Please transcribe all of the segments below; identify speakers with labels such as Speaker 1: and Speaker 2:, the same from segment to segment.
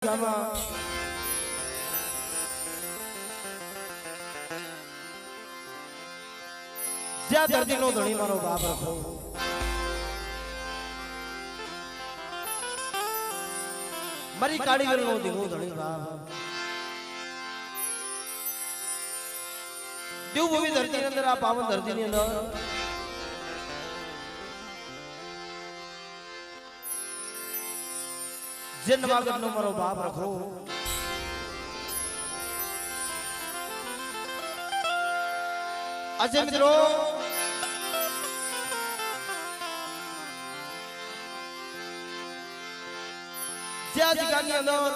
Speaker 1: ગામમાં જ્યાં ધરતીનો ધણી મારો બાપ રખો મારી કાળીગરનો દીવો ધણી બાપ દેવભૂમિ ધરતી અંદર આ પાવન ધરતીની અંદર જે નવાગઢનો મારો બાપ રખો આજે મિત્રો જે આ જગ્યાની અંદર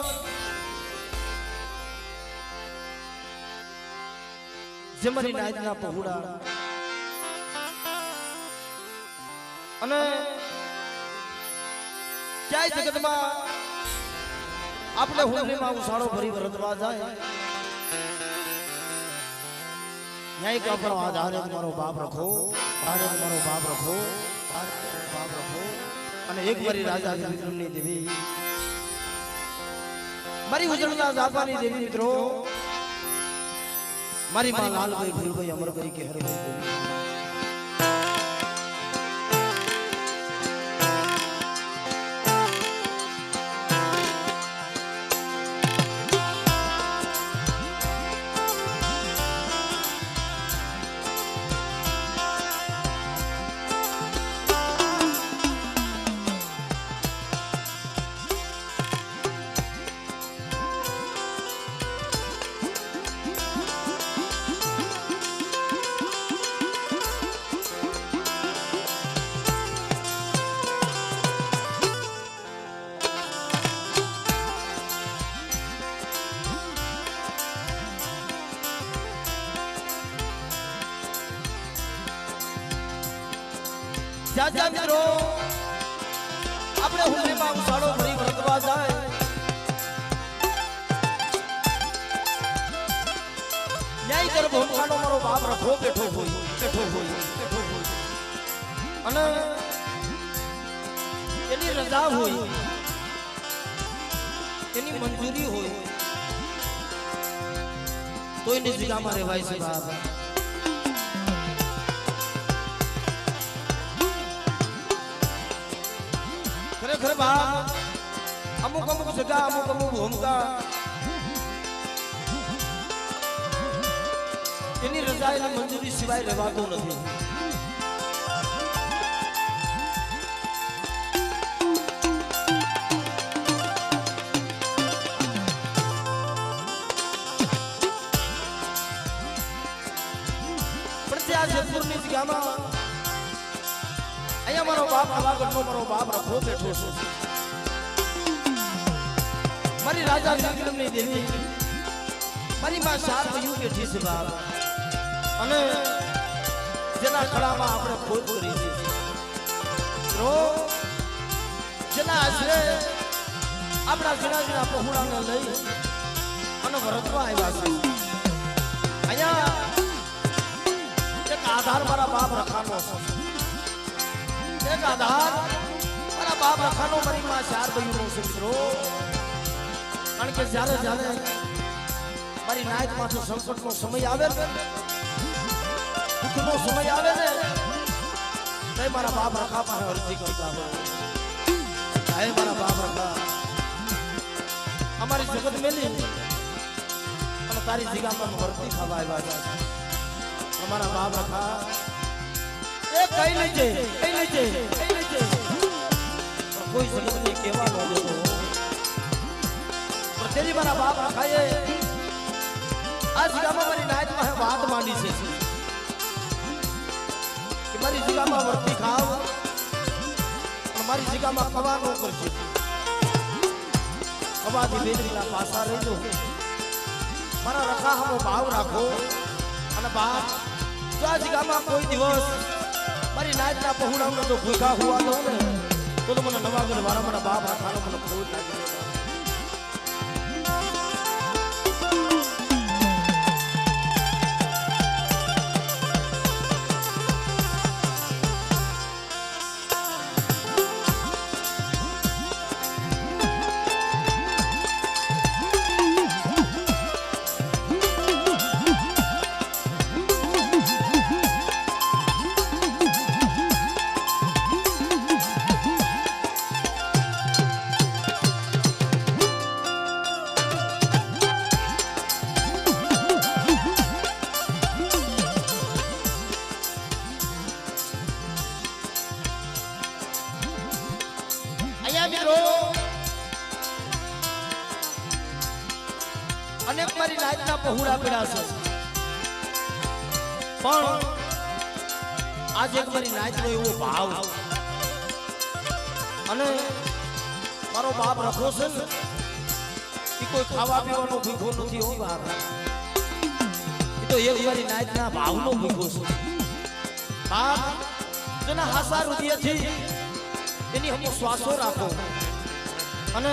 Speaker 1: જે મારી નાયકના પહોળા અને ક્યાંય જગતમાં આપણે હુંડીમાં ઉછાળો ભરી વરતવા જાય ન્યાય આપણો આધારે મારો બાપ રખો આધારે મારો બાપ રખો બાપ રખો અને એક વારી રાજા વિક્રમની દેવી મારી ઉજળના જાપાની દેવી મિત્રો મારી માં લાલભાઈ ભીલભાઈ અમરભાઈ કે હરભાઈ દેવી જાજા મિત્રો આપણે હુંડીમાં ઉછાળો ભરી વરતવા જાય ન્યાય દર ભૂમકાનો મારો બાપ રખો બેઠો હોય અને એની રજા હોય એની મંજૂરી હોય તો એની જગ્યામાં રહેવાય છે બાપ ખરેખર બાપ અમુક જગા અમુક ભૂમિકા એની રજા એની મંજૂરી સિવાય રહેવાતું નથી પણ ત્યાં જેતપુરની જગ્યામાં અહીંયા મારો બાપ નવાગઢનો મારો બાપ રખો બેઠો છે મારી રાજા વિક્રમની દેવી મારી માં ચાર વયું બેઠી છે બાપ અને જેના ખડામાં આપણે ખોજ કરી છે જેના આશરે આપણા જુના પહોળાને લઈ અને વરતવા આવ્યા છે અહીંયા એક આધાર મારા બાપ રખાનો છે એક આધાર મારા બાપ રખાનો મારી માં ચાર વયુંનો છે મિત્રો કારણ કે જ્યારે મારી નાયક માથે સંકટનો સમય આવે ને દુઃખનો સમય આવે ને તે મારા બાપ રખા પાસે અરજી કરતા હોય હે મારા બાપ રખા અમારી જગત મેલી અને તારી જગ્યામાં વર્તી ખાવા આવ્યા છે અમારા બાપ રખા એ કઈ લેજે કોઈ જગતને કેવા ન દેતો પણ તેરી મારા બાપ રખાએ આ જગ્યામાં મારી નાયક પાસે વાત માંડી છે કે મારી જગ્યામાં વર્તી ખાવ અને મારી જગ્યામાં કવા ન કરશે કવાથી બેદરીના પાસા રહેજો મારા રખા હમો ભાવ રાખો અને બાપ જો આ જગ્યામાં કોઈ દિવસ મારી નાયકના પહોળાઓને જો ભૂખા હોવા દઉં ને તો મને નવાગઢ વાળા મારા બાપ રખાનો મને ખૂબ લાગે અનેક મારી નાયતના પહોળા પડ્યા છે પણ આજે એક મારી નાયતનો એવો ભાવ અને મારો બાપ રખો છે ને એ કોઈ ખાવા પીવાનો ભૂખો નથી હો બાપ એ તો એક મારી નાયતના ભાવનો ભૂખો છે બાપ જેના હાસા હૃદયથી એની હમ શ્વાસો રાખો અને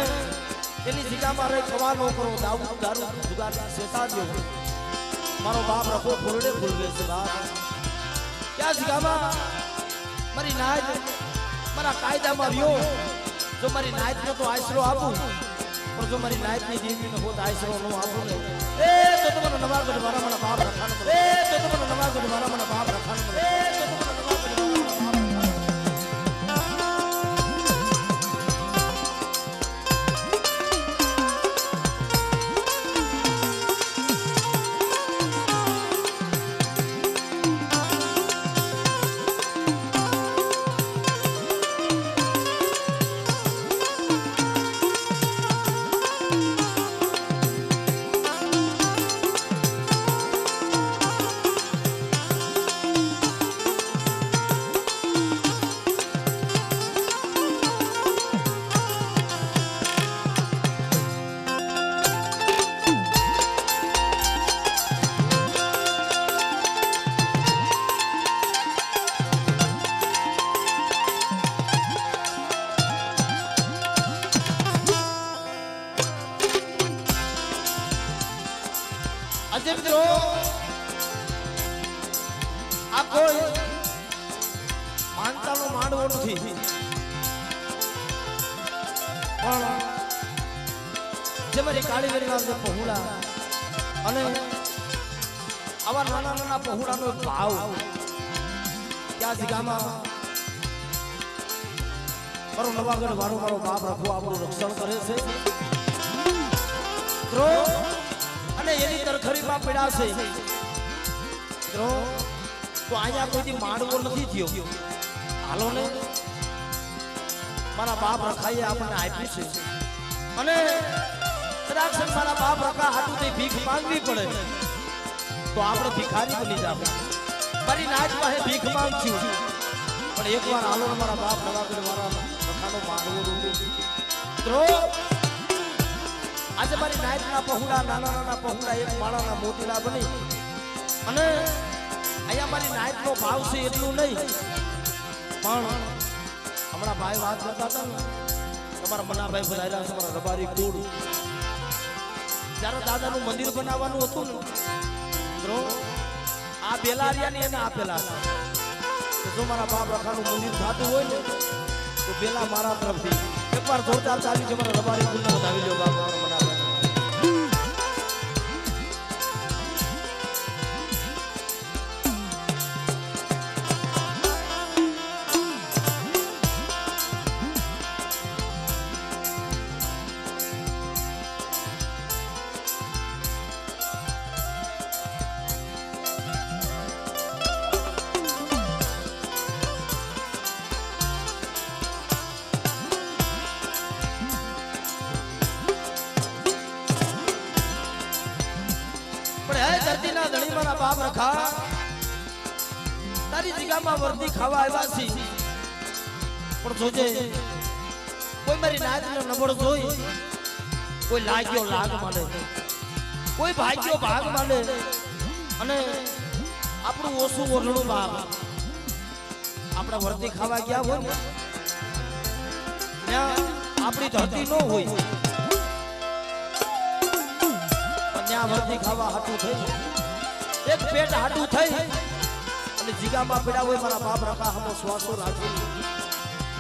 Speaker 1: એની જગ્યામાં રહી ખવા ન કરો દારૂ જુગાર સેતા દો મારો બાપ રખો ફૂલડે ફૂલવે છે બાપ ક્યાં જગ્યામાં મારી નાયત મારા કાયદામાં રહ્યો જો મારી નાયતને તો આશરો આપું પણ જો મારી નાયતની દેવીને હોત આશરો ન આપું ને એ તો તમને નવાગઢ મારા મને બાપ રખાણ મળે એ તો તમને નવાગઢ મારા મને બાપ રખાણ મળે એ તો તમને નવાગઢ આજે મિત્રો આ કોઈ માનતાનો માંડવો નથી પણ જે મારી કાળી વેરીના જે પહોળા અને આવા નાના નાના પહોળાનો ભાવ ક્યાં જગ્યામાં મારો નવાગઢ મારો બાપ રાખો આપણું રક્ષણ કરે છે મિત્રો અને એની તરખરીમાં પડ્યા છે મિત્રો તો અહીંયા કોઈથી માંડવો નથી થયો હાલો ને મારા બાપ રખાઈએ આપણને આપ્યું છે અને કદાચ મારા બાપ રખા હાથું ભીખ માંગવી પડે તો આપણે ભિખારી બની જાવ મારી નાચ પાસે ભીખ માંગશું પણ એકવાર હાલો મારા બાપ નવાગઢ મારા રખાનો માંડવો મિત્રો આજે મારી નાયતના પહોળા નાના નાના પહોળા એક માળાના મોતીલા બની અને અહીંયા મારી નાયતનો ભાવ છે એટલું નહીં પણ હમણાં ભાઈ વાત કરતા હતા ને તમારા મનાભાઈ બનાવ્યા છે મારા રબારી કુળ જ્યારે દાદાનું મંદિર બનાવવાનું હતું ને મિત્રો આ બેલારિયાની એને આપેલા છે જો મારા બાપ રખાનું મંદિર થતું હોય ને તો બેલા મારા તરફથી એકવાર જોરદાર ચાલી છે મારા રબારી કુળને વધાવી લો બાપ મારા મનાભાઈ ધરતીના ધણી મારા બાપ રખા તારી જગ્યામાં વર્દી ખાવા આવ્યા છે પણ જોજે કોઈ મારી નાયતનો નબળો જોઈ કોઈ લાગ્યો લાગ માંડે કોઈ ભાગ્યો ભાગ માંડે અને આપણું ઓછું ઓરણું બાપ આપણે વર્દી ખાવા ગયા હોય ને ત્યાં આપણી ધરતી ન હોય ત્યાં વર્દી ખાવા હાટું થઈ એક પેટ હાટું થઈ અને જીગામાં પડ્યા હોય મારા બાપ રખા હમો શ્વાસો રાખી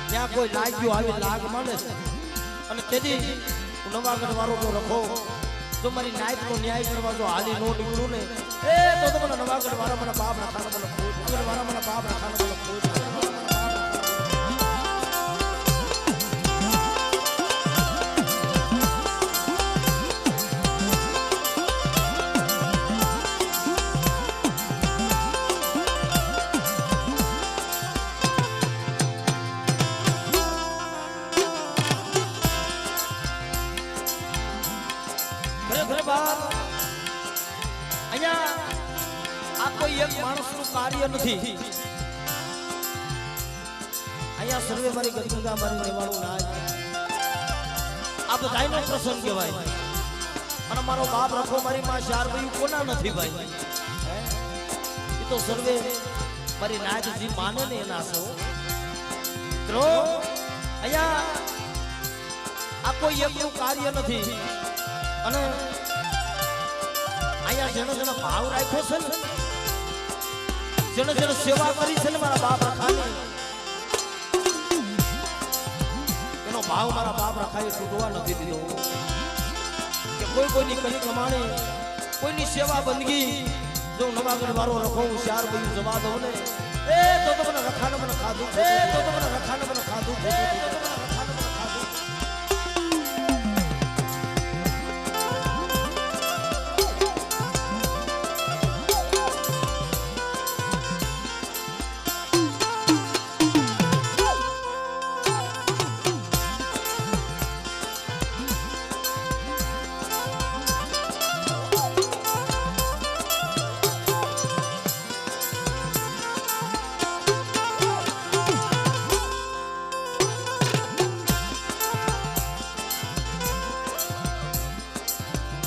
Speaker 1: ત્યાં કોઈ લાગ્યો આવી લાગ માંડે અને તેથી નવાગઢ વાળો તો રખો જો મારી નાયતનો ન્યાય કરવા જો હાલી નો નીકળું ને એ તો તમને નવાગઢ વાળા મને બાપ રખાને મને ફૂટ વાળા મને બાપ રખાને મને ફૂટ ખરેખર બાપ અહીંયા આ કોઈ એક માણસનું કાર્ય નથી અહીંયા સર્વે મારી ગંગા મારી રહેવાનું નાજ આ બધાયનો પ્રસંગ કહેવાય અને મારો બાપ રખો મારી માં ચાર ભાઈ કોના નથી ભાઈ એ તો સર્વે મારી નાજ જે માને ને એના છો મિત્રો અહીંયા આ કોઈ એકનું કાર્ય નથી અને અહીંયા જેનો જેનો ભાવ રાખ્યો છે ને જેને જેને સેવા કરી છે ને મારા બાપ રખાની એનો ભાવ મારા બાપ રખાએ તૂટવા નથી દીધો કે કોઈ કોઈની કલી કમાણી કોઈની સેવા બંદગી જો નવાગઢ વાળો રખો હું ચાર ભાઈ જવા દઉં ને એ તો મને રખાને મને ખાધું એ તો મને રખાને મને ખાધું એ તો મને રખાને મને ખાધું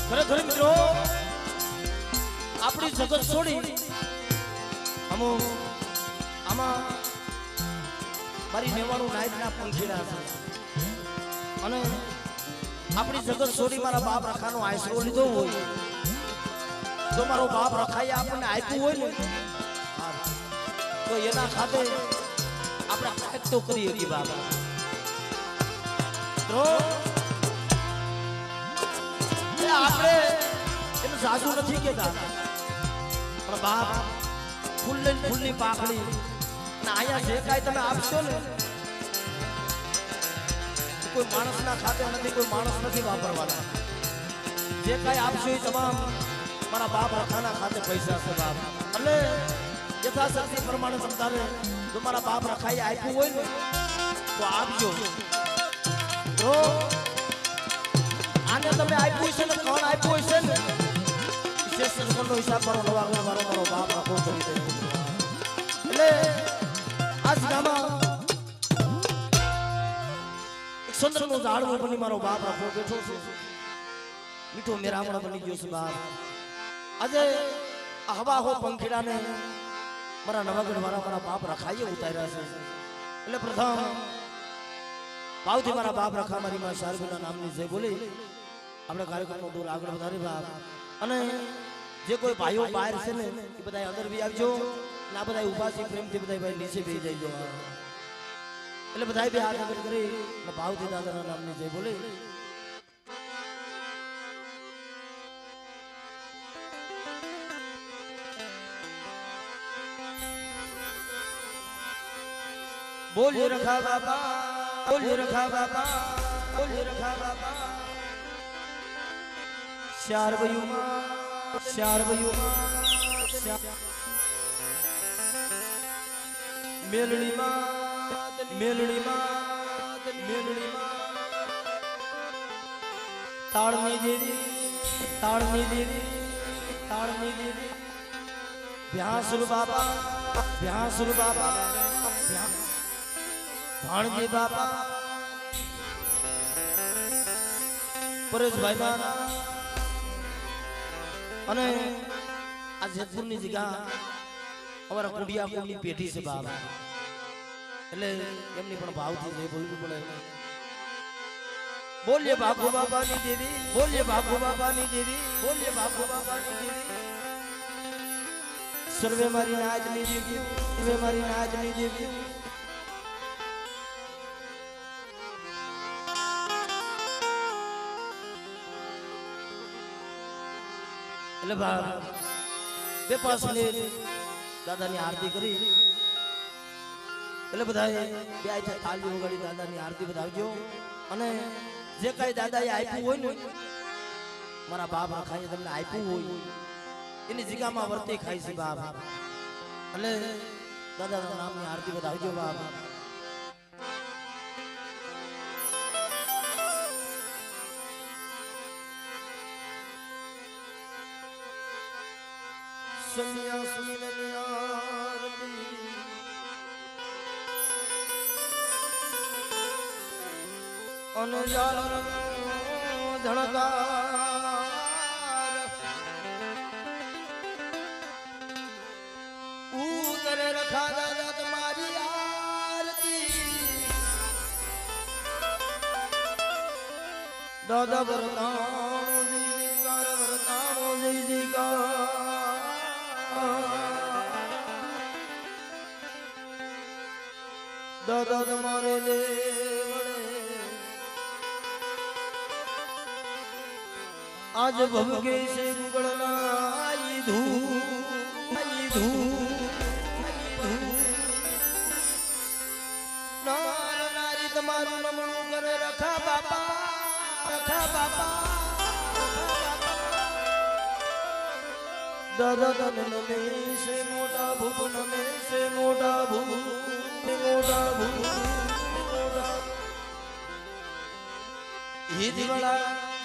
Speaker 1: ખરેખર મિત્રો આપણી જગત છોડી આમાં મારી નેવાણું નાયકના પંખીડા છે અને આપણી જગત છોડી મારા બાપ રખાનો આશરો લીધો હોય જો મારો બાપ રખાએ આપણને આપ્યું હોય ને તો એના ખાતે આપણે કાંઈક તો કરીએ કે બાબા તો આપણે એનું સાજુ નથી કેતા પણ બાપ ફૂલની પાખડી અને અહીંયા જે કાંઈ તમે આપશો ને કોઈ માણસના ખાતે નથી કોઈ માણસ નથી વાપરવાના જે કાંઈ આપશો એ તમામ મારા બાપ રખાના ખાતે પૈસા છે બાપ એટલે યથાશક્તિ પ્રમાણે સમજાવે જો મારા બાપ રખાએ આપ્યું હોય ને તો આપજો તો આને તમે આપ્યું છે ને કોણ આપ્યું છે ને વિશેષ સંસ્કરણનો હિસાબ મારો નવાગઢ મારો બાપ રાખો કરી દે એટલે આજ ગામમાં એક સુંદરનો ઝાડવો બની મારો બાપ રાખો બેઠો છે મીઠો મેરામણા બની ગયો છે બાપ આજે આ હવા હો પંખીડાને મારા નવાગઢ મારા બાપ રખાઈએ ઉતાર્યા છે એટલે પ્રથમ ભાવથી મારા બાપ રખા મારી માં શારગુના નામની જય બોલી આપણે કાર્યક્રમનો દૂર આગળ વધારી બાપ અને જે કોઈ ભાઈઓ બહાર છે ને એ બધા અંદર બી આવજો અને આ બધા ઉભા છે પ્રેમથી બધા ભાઈ નીચે બેસી જજો એટલે બધા બી હાથ આગળ કરી અને ભાવથી દાદાના નામની જય બોલી બોલ રખા બાપા બોલ રખા બાપા બોલ રખા બાપા ચાર વયુમાં મેલડીમાં તાળની દેવી ભ્યાસુર બાપા ભાણજી બાપા પરેશભાઈ બાપા અને આ જેતપુરની જગ્યા અમારા કુડિયા કુંડની પેઢી છે બાબા એટલે એમની પણ ભાવથી જે બોલવું પડે બોલીએ બાપુ બાપાની દેવી બોલીએ બાપુ બાપાની દેવી બોલીએ બાપુ બાપાની દેવી સર્વે મારી નાજની દેવી સર્વે મારી નાજની દેવી એટલે બે પાંચ મિનિટ દાદાની આરતી કરી એટલે બધા બે આઈ તાલી વગાડી દાદાની આરતી બતાવજો અને જે કઈ દાદાએ આપ્યું હોય ને મારા બાપ રખાએ તમને આપ્યું હોય એની જગ્યામાં વર્તી ખાઈ છે બાપ એટલે દાદાના નામની આરતી બતાવજો બાપ સંન્યાસી નિયારતી અને ધણકાર ઉતરે રખા દાદા તમારી આરતી દાદા વરતાણો જયકાર વરતાણો જયકાર દાદા તમારે દેવડે आज भवगे से मुगलना आई धू नार नारी तमारू नमणू करे रखा बापा दादा तन नमे से मोटा भूप नमे से मोटा भू ये दिवाला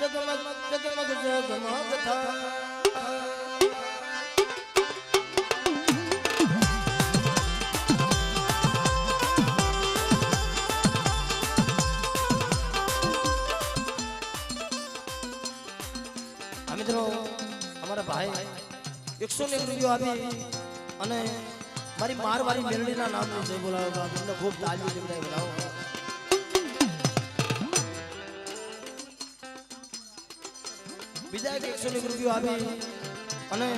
Speaker 1: जगमग जगमग जगमग था મિત્રો અમારા ભાઈ 101 રૂપિયો આપી અને મારી મારવારી મેરડીના નામનું છે બોલાવો તમને ખૂબ તાલીમ દેવડાય બોલાવો બીજા 101 રૂપિયો આપી અને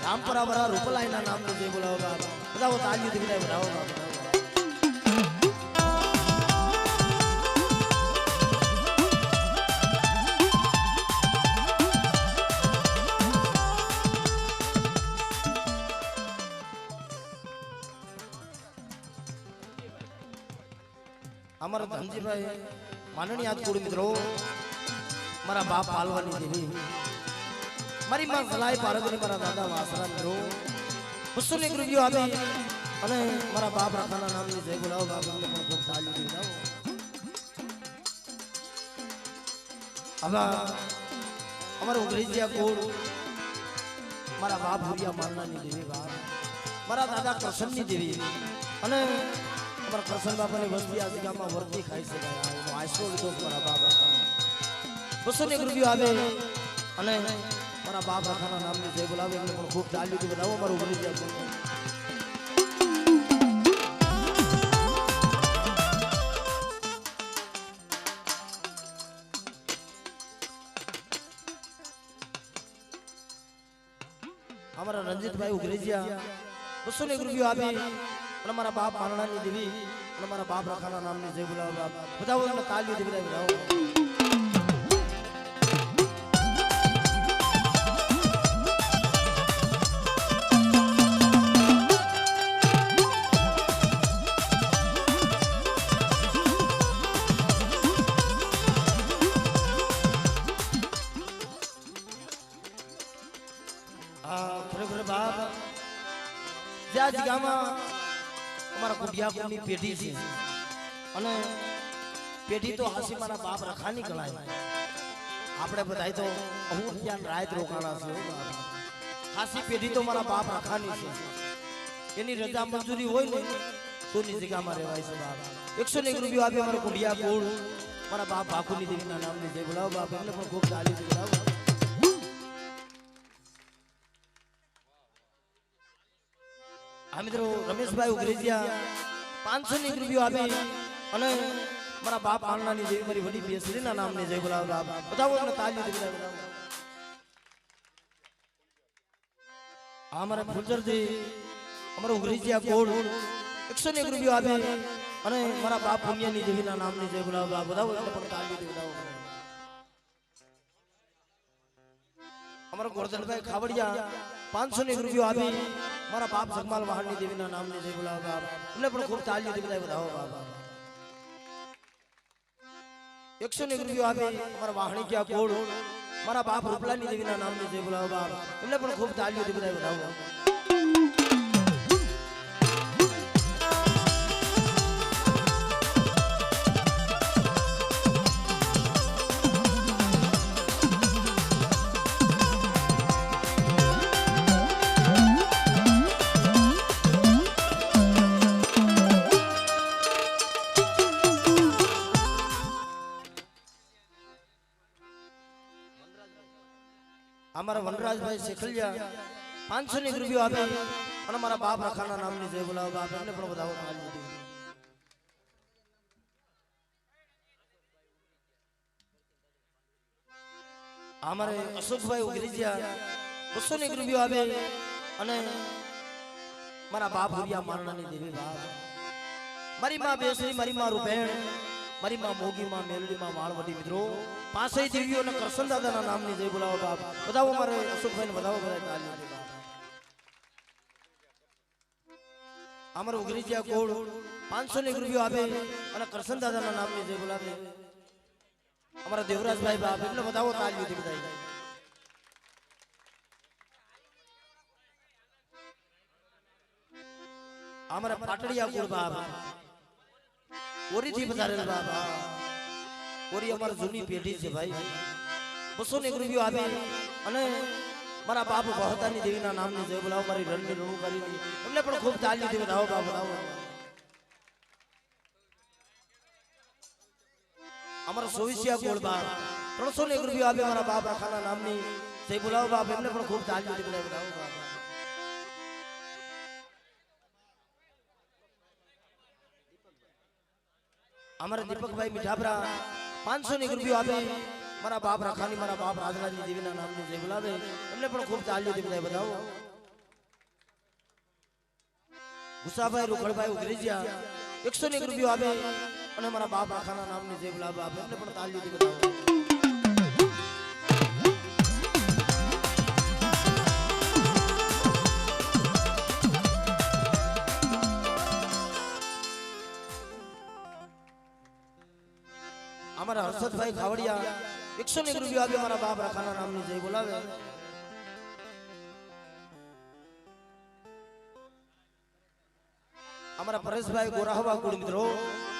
Speaker 1: રામપરા વરા રૂપલાઈના નામનું જે બોલાવો બધા તાલીમ દેવડાય બોલાવો हमारा धनजी भाई माननीय आदकुड़ मित्रों मारा बाप पालवानी देवी मारी मां सलाई पार्वती मारा दादा वासरा मित्रों 201 રૂપિયો આપી અને મારા બાપ રાખાના નામની જય બોલાવો બાપને પણ ખૂબ તાળી દેવડાવો હવે અમારો અંગ્રેજીયા કોડ મારા બાપ ભુરિયા મારનાની દેવી બાપ મારા દાદા કૃષ્ણની દેવી અને અમારા કૃષ્ણ બાપાની વસ્તી આ જગ્યામાં વર્તી ખાઈ શકાય એનો આશરો લીધો મારા બાપ રાખાનો 201 રૂપિયો આવે અને મારા બાપ રાખાના નામની જય બોલાવે એટલે પણ ખૂબ તાલીથી બતાવો મારું ભરી જાય हमारा रंजित भाई उगरेजिया 201 રૂપિયો આપી અને મારા બાપ મારણાની દેવી અને મારા બાપ રાખાના નામની જય બોલાવો બાપ બધાઓ એમને તાળીઓથી બધાઓ ज्या जगह हमारा कुटिया कुनी पेटी से અને પેઢી તો હાસી મારા બાપ રખાની કળાય આપણે બધાય તો હું ત્યાં રાત રોકાણા છે હાસી પેઢી તો મારા બાપ રખાની છે એની રજા મંજૂરી હોય ને તોની જગ્યામાં રહેવાય છે બાપ 101 રૂપિયો આપી અમારા કુટિયા કોળ મારા બાપ ભાકુની દેવીના નામની જય બોલાવો બાપ એમને પણ ખૂબ તાળી બોલાવો મિત્રો રમેશભાઈ ઉગરેજીયા 501 રૂપિયો આપી અને મારા બાપ આણનાની દેવી મારી વડી બેસરીના નામની જય બોલાવો બાપ બધાઓ એમને તાળીથી બોલાવો અમારા ફુલજરજી અમારા ઉગરેજીયા કોડ 101 રૂપિયો આપી અને મારા બાપ પુણ્યની દેવીના નામની જય બોલાવો બાપ બધાઓ એમને પણ તાળીથી બોલાવો અમારા ગોરધનભાઈ ખાવડિયા 501 રૂપિયો આપી મારા બાપ જગમાલ વાહનની દેવીના નામની જય બોલાવો બાપ એમને પણ ખૂબ તાળીઓથી બધાય બધાઓ બાપ 101 રૂપિયો આપી મારા વાહણી ક્યાં કોડ મારા બાપ રૂપલાની દેવીના નામની જય બોલાવો બાપ એમને પણ ખૂબ તાળીઓથી બધાય બધાઓ અમારા વનરાજભાઈ શેખલિયા 500 ની રૂપિયો આપે અને મારા બાપ રખાના નામની જય બોલાવો બાપ એમને પણ વધાવો તાળી દીધી અમારે અશોકભાઈ ઉગરીજીયા 200 ની રૂપિયો આપે અને મારા બાપ હુરિયા મારણાની દેવી બાપ મારી માં બેસરી મારી માં રૂપેણ મારી માં મોગી માં મેલડી માં વાળવડી મિત્રો પાસે દેવીઓ અને કરશન દાદાના નામની જય બોલાવો બાપ બધાઓ મારે અશોકભાઈ ને બધાઓ બધા તાળી દીધી અમારે ઉગરીજીયા કોડ 500 ની રૂપિયો આપે અને કરશન દાદાના નામની જય બોલાવે અમારા દેવરાજભાઈ બાપ એટલે બધાઓ તાળી દીધી બધા અમારા પાટડિયા કુળ બાપ ઓરીથી વધારેલ બાપ ઓરી અમારી જૂની પેઢી છે ભાઈ 200 ની રૂપિયો આપે અને મારા બાપ બહતાની દેવીના નામની જય બોલાવો મારી રણની રણુકારીની એમને પણ ખૂબ તાળી દીધી બધાઓ બાપ બધાઓ અમારા સોવિસિયા કુળ બાપ 300 ની રૂપિયો આપે મારા બાપ રાખાના નામની જય બોલાવો બાપ એમને પણ ખૂબ તાળી દીધી બધાઓ બાપ અમારા દીપકભાઈ મીઠાપરા 500 ની રૂપિયો આપે મારા બાપ રાખાની મારા બાપ રાજલાની દેવીના નામની જય બોલાવે એમને પણ ખૂબ તાળી દીધી બધાઓ ગુસાભાઈ રૂખડભાઈ ઉગરીજીયા 100 ની રૂપિયો આપે અને મારા બાપ રાખાના નામની જય બોલાવે આપે એમને પણ તાળી દીધી બધાઓ અમારા હર્ષદભાઈ ખાવડિયા 100 ની રૂપિયો આપે મારા બાપ રાખાના નામની જય બોલાવે અમારા પરેશભાઈ ગોરાહવા કુળ મિત્રો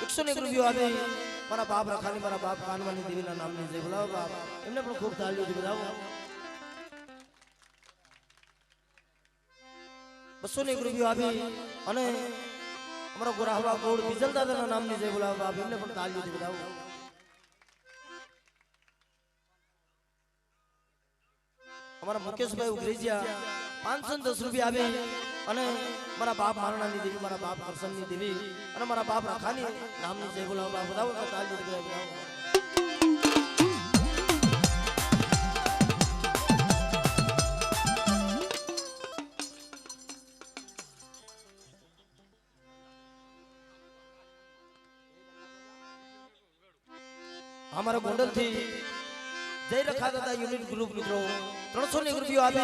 Speaker 1: 100 ની રૂપિયો આપે મારા બાપ રાખાની મારા બાપ કાનવાની દેવીના નામની જય બોલાવો બાપ એમને પણ ખૂબ તાળીઓ બજાવો 200 ની રૂપિયો આપે અને અમારા ગોરાહવા કુળ બીજલ દાદાના નામની જય બોલાવો બાપ એમને પણ તાળીઓ બજાવો અમારા મુકેશભાઈ ઉગરીજીયા 510 રૂપિયા આપે અને મારા બાપ મારણાની દેવી મારા બાપ કરશનની દેવી અને મારા બાપ રાખાની નામની જય બોલાવો બાપ બધાઓ તાળી દીધી અમારા ગોંડલ થી જય રખા દાદા યુનિટ ગ્રુપ મિત્રો 300 ની રૂપિયો આપે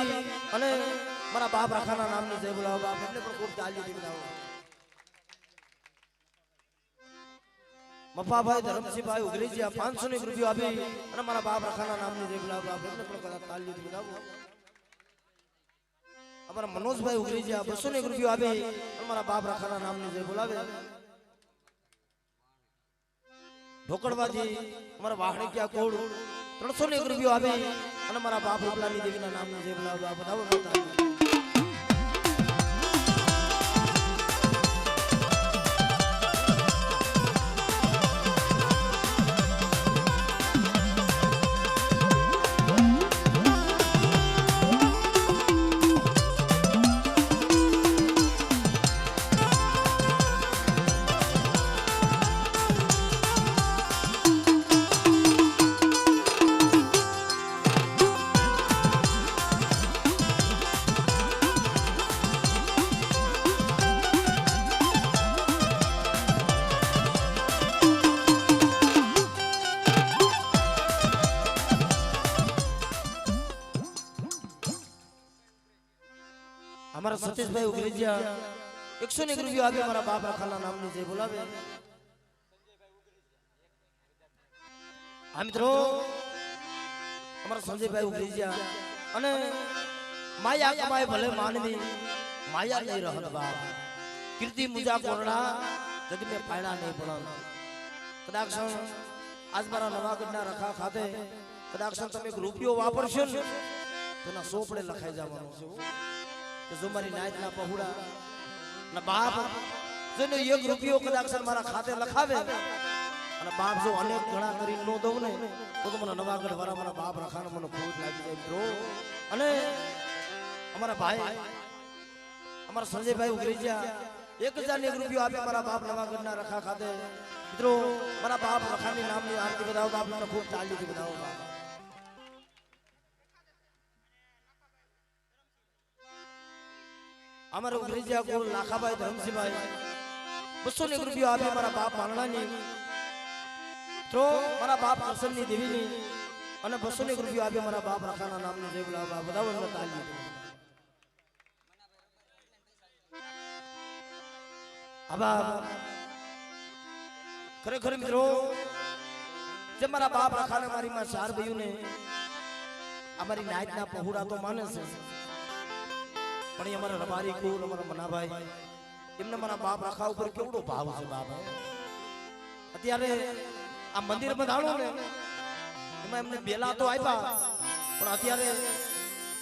Speaker 1: અને મારા બાપ રાખાના નામની જય બોલાવો બાપ એમને પણ ખૂબ તાળી દીધી બધાઓ મફાભાઈ ધરમસિંહભાઈ ઉગરીજીયા 500 ની રૂપિયો આપે અને મારા બાપ રાખાના નામની જય બોલાવો બાપ એમને પણ તાળી દીધી બધાઓ અમારા મનોજભાઈ ઉગરીજીયા 200 ની રૂપિયો આપે અને મારા બાપ રાખાના નામની જય બોલાવે ઢોકળવાજી અમારા વાહણીકિયા કોડ 300 ની રૂપિયો આપે અને મારા બાપ રૂપલાની દેવીના નામની જય બોલાવો બાપ બધાઓ અમારા સતીશભાઈ ઉગરીજીયા 100 ની રૂપિયો આપે મારા બાપ રાખાના નામની જય બોલાવે આ મિત્રો અમારા સંજયભાઈ ઉગરીજીયા અને માયા કમાય ભલે માનવી માયા નહીં રહત બાપ કીર્તિ મુજા કોરડા જગ મે પાયડા નહીં પડન કદાચ આજ મારા નવાગઢના રખા ખાતે કદાચ તમે એક રૂપિયો વાપરશો ને તો ના સોપડે લખાઈ જવાનો છે કે જો મારી નાયતના પહોળા ના બાપ જેનો 1 રૂપિયો કદાચ મારા ખાતે લખાવે અને બાપ જો અનેક ગણા કરી નો દઉં ને તો મને નવાગઢ વાળા મારા બાપ રખાને મને ખોટ લાગી જાય બ્રો અને અમારા ભાઈ અમારા સંજયભાઈ ઉગરીજા 1001 રૂપિયો આપે મારા બાપ નવાગઢના રખા ખાતે મિત્રો મારા બાપ રખાની નામની આરતી બતાવો બાપ તમને ખૂબ તાળીથી બતાવો બાપ અમારે ઉગરીજા કુલ લાખાભાઈ ધરમસિંહભાઈ 201 રૂપિયો આપે મારા બાપ પાલણાની તો મારા બાપ કરશનની દેવીની અને 201 રૂપિયો આપે મારા બાપ રખાના નામની જય બોલાવો બાપ બતાવો તમને તાળીથી આબા ખરેખર મિત્રો જે મારા બાપ રખાને મારી માં 4 ભાઈઓને અમારી નાયતના પહોળા તો માને છે પણ અમારા રબારી કુલ અમારા મનાભાઈ એમને મારા બાપ રખા ઉપર કેવડો ભાવ છે બાપ અત્યારે આ મંદિર બંધાણો ને એમાં એમને બેલા તો આપ્યા પણ અત્યારે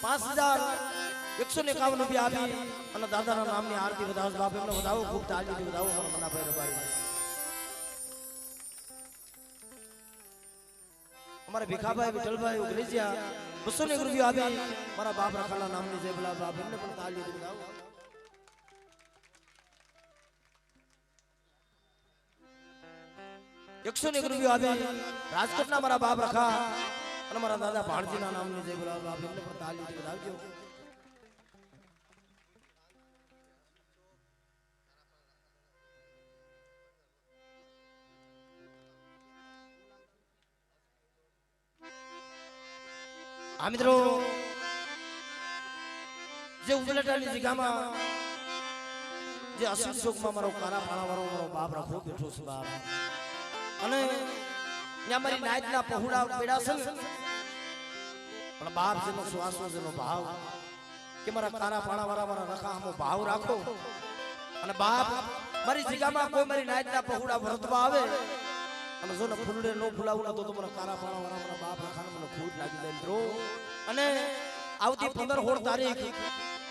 Speaker 1: 5151 રૂપિયા આપી અને દાદાના નામની આરતી વધાવો બાપ એમને વધાવો ખૂબ તાળીથી વધાવો મારા મનાભાઈ રબારી અમારા ભીખાભાઈ વિઠ્ઠલભાઈ ઉગરેજિયા 201 રૂપિયા આપી મારા બાપ રખાના નામની જય બોલા બાપ એમને પણ તાળીથી વધાવો 101 રૂપિયા આપી રાજકોટના મારા બાપ રખા અને મારા દાદા ભાણજીના નામની જય બોલા બાપ એમને પણ તાળીથી વધાવજો આ મિત્રો જે ઉમલેટાની જગ્યામાં જે અસીમ ચોકમાં મારો કારા પાણા વાળો મારો બાપ રાખો બેઠો છે બાપ અને ત્યાં મારી નાયતના પહોળા પેડા છે પણ બાપ જેનો શ્વાસો જેનો ભાવ કે મારા કારા પાણા વાળા મારા રખા આમો ભાવ રાખો અને બાપ મારી જગ્યામાં કોઈ મારી નાયતના પહોળા વ્રતમાં આવે અને જો ને ફૂલડે નો ફૂલાવું તો તમારા કારા પાણા વાળા મારા બાપ રખાને મને ખૂબ લાગી જાય મિત્રો અને આવતી 15 તારીખ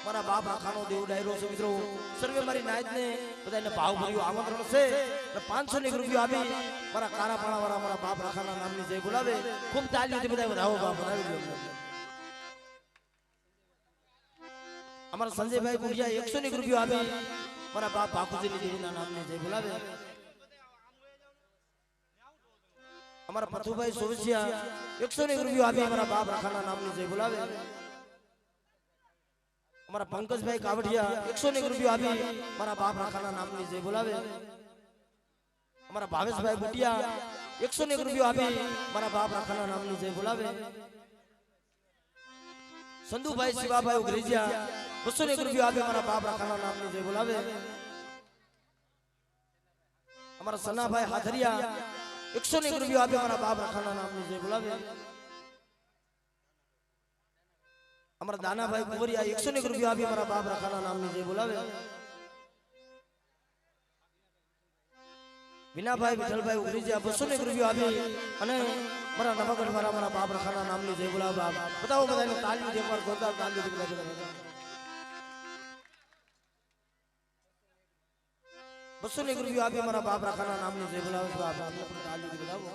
Speaker 1: મારા બાપ રખાનો દેવ ડાયરો છે મિત્રો સર્વે મારી નાયતને બધાને ભાવ ભર્યું આમંત્રણ છે અને 501 રૂપિયા આપી મારા કારા પાણા વાળા મારા બાપ રખાના નામની જય બોલાવે ખૂબ તાળીથી બધા વધાવો બાપ વધાવી દો અમારા સંજયભાઈ ગુડિયા 101 રૂપિયા આપી મારા બાપ બાપુજીની દેવીના નામની જય બોલાવે અમારા પથુભાઈ સોવસિયા 101 રૂપિયા આપી મારા બાપ રખાના નામની જય બોલાવે અમારા પંકજભાઈ કાવડિયા 101 રૂપિયા આપી મારા બાપ રખાના નામની જય બોલાવે અમારા ભાવેશભાઈ બુટિયા 101 રૂપિયા આપી મારા બાપ રખાના નામની જય બોલાવે સંધુભાઈ શિવાભાઈ ઉગરેજિયા 201 રૂપિયા આપી મારા બાપ રખાના નામની જય બોલાવે અમારા સનાભાઈ હાથરિયા 101 રૂપિયા આપે મારા બાપ રખાના નામની જય બોલાવે અમારા દાનાભાઈ કુંવરિયા 101 રૂપિયા આપી મારા બાપ રખાના નામની જય બોલાવે વિનાભાઈ વિઠ્ઠલભાઈ ઉગરીજા 201 રૂપિયા આપી અને મારા નવાગઢ વાળા મારા બાપ રખાના નામની જય બોલાવે બાપ બતાવો બધાને તાળી દે પર જોરદાર તાળી દે બધા 201 રૂપિયા આપી મારા બાપ રખાના નામની જય બોલાવે બાપ આપણે પણ તાળી દે બતાવો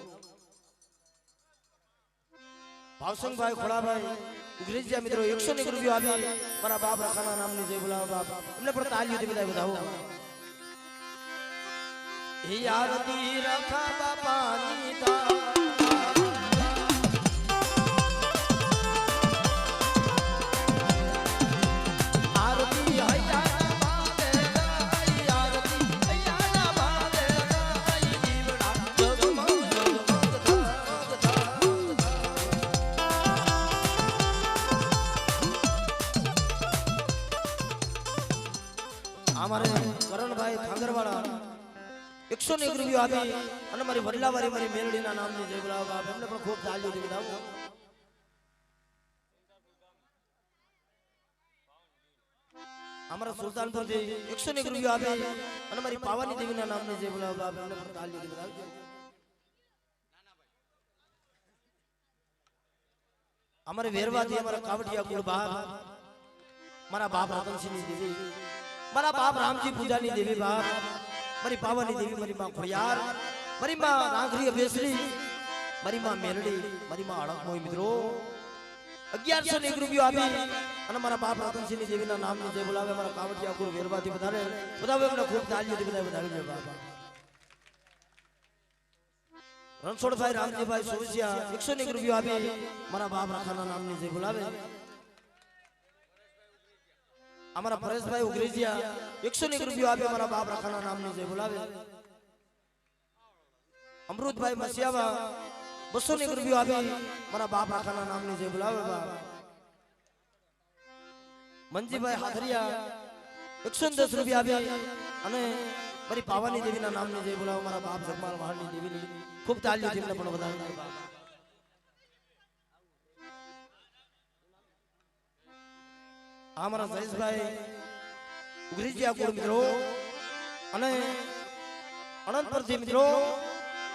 Speaker 1: ભાવસંગભાઈ ખોડાભાઈ ઉગરેજિયા મિત્રો 101 રૂપિયા આપી મારા બાપ રખાના નામની જય બોલાવો બાપ એમને પણ તાળી દે બધા બતાવો હે આરતી રખા બાપાની અમારે કરણભાઈ ખાંગરવાળા 101 રૂપિયા આપી અને મારી વડલાવારી મારી મેલડીના નામની જય બોલાવો બાપ એમને પણ ખૂબ તાળીઓ બતાવો અમારા સુલતાનપુરથી 101 રૂપિયા આપી અને મારી પાવાની દેવીના નામની જય બોલાવો બાપ એમને પણ તાળીઓ બતાવજો અમારે વેરવાથી અમારા કાવડિયા કુળ બાપ મારા બાપ રતનસિંહની દેવી મારા બાપ રામજી પૂજાની દેવી બાપ મારી પાવાની દેવી મારી માં ખોડિયાર મારી માં રાંગરી બેસરી મારી માં મેલડી મારી માં અડક મોય મિત્રો ₹1101 આપી અને મારા બાપ રતનસિંહની દેવીના નામની જય બોલાવે મારા કાવડિયા કુળ વેરવાથી વધારે બધાવે એમને ખૂબ તાળીઓથી બધા વધાવી દે બાપા રણછોડભાઈ રામજીભાઈ સોરસિયા ₹101 આપી મારા બાપ રાખાના નામની જય બોલાવે અમારા પરેશભાઈ ઉગરીજીયા ₹101 આપી મારા બાપ રાખાના નામની જય બોલાવે અમૃતભાઈ મસિયાવા ₹201 આપી મારા બાપ રાખાના નામની જય બોલાવે બાપ મંજીભાઈ હાથરિયા ₹110 આપી અને મારી પાવાની દેવીના નામની જય બોલાવે મારા બાપ જગમાલ મહાલની દેવીની ખૂબ તાળીઓ તેમને પણ વધાવી અમારા જયેશભાઈ ઉગરીજીયા કુળ મિત્રો અને અનંતપુરથી મિત્રો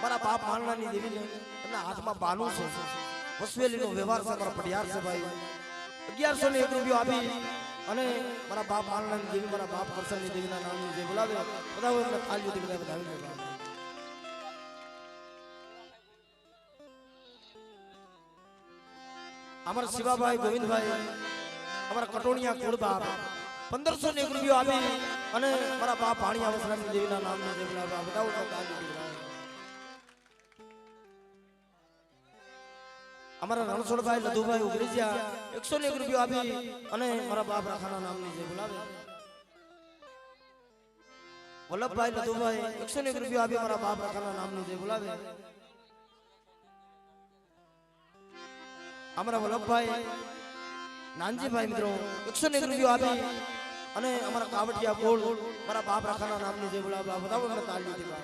Speaker 1: મારા બાપ માલનાની દેવીને એમના હાથમાં બાનું છે વસવેલીનો વ્યવહાર છે મારા પટિયાર છે ભાઈ ₹1101 આપી અને મારા બાપ માલનાની દેવી મારા બાપ કરસનની દેવીના નામની જય બોલાવે બધા એમને તાળીઓથી બધા વધાવી અમારા શિવાભાઈ ગોવિંદભાઈ અમારા કટોણિયા કુળ બાપ ₹1501 આપી અને મારા બાપ ભાણિયા વસરામની દેવીના નામની જય બોલાવે બધા અમારા રણછોડભાઈ લધુભાઈ ઉગરીજીયા ₹101 આપી અને મારા બાપ રાખાના નામની જય બોલાવે વલ્લભભાઈ લધુભાઈ ₹101 આપી મારા બાપ રાખાના નામની જય બોલાવે અમારા વલ્લભભાઈ નાનજીભાઈ મિત્રો ₹101 આપી અને અમારા કાવડિયા કોળ મારા બાપ રાખાના નામની જય બોલાવે બધા અમને તાળીઓ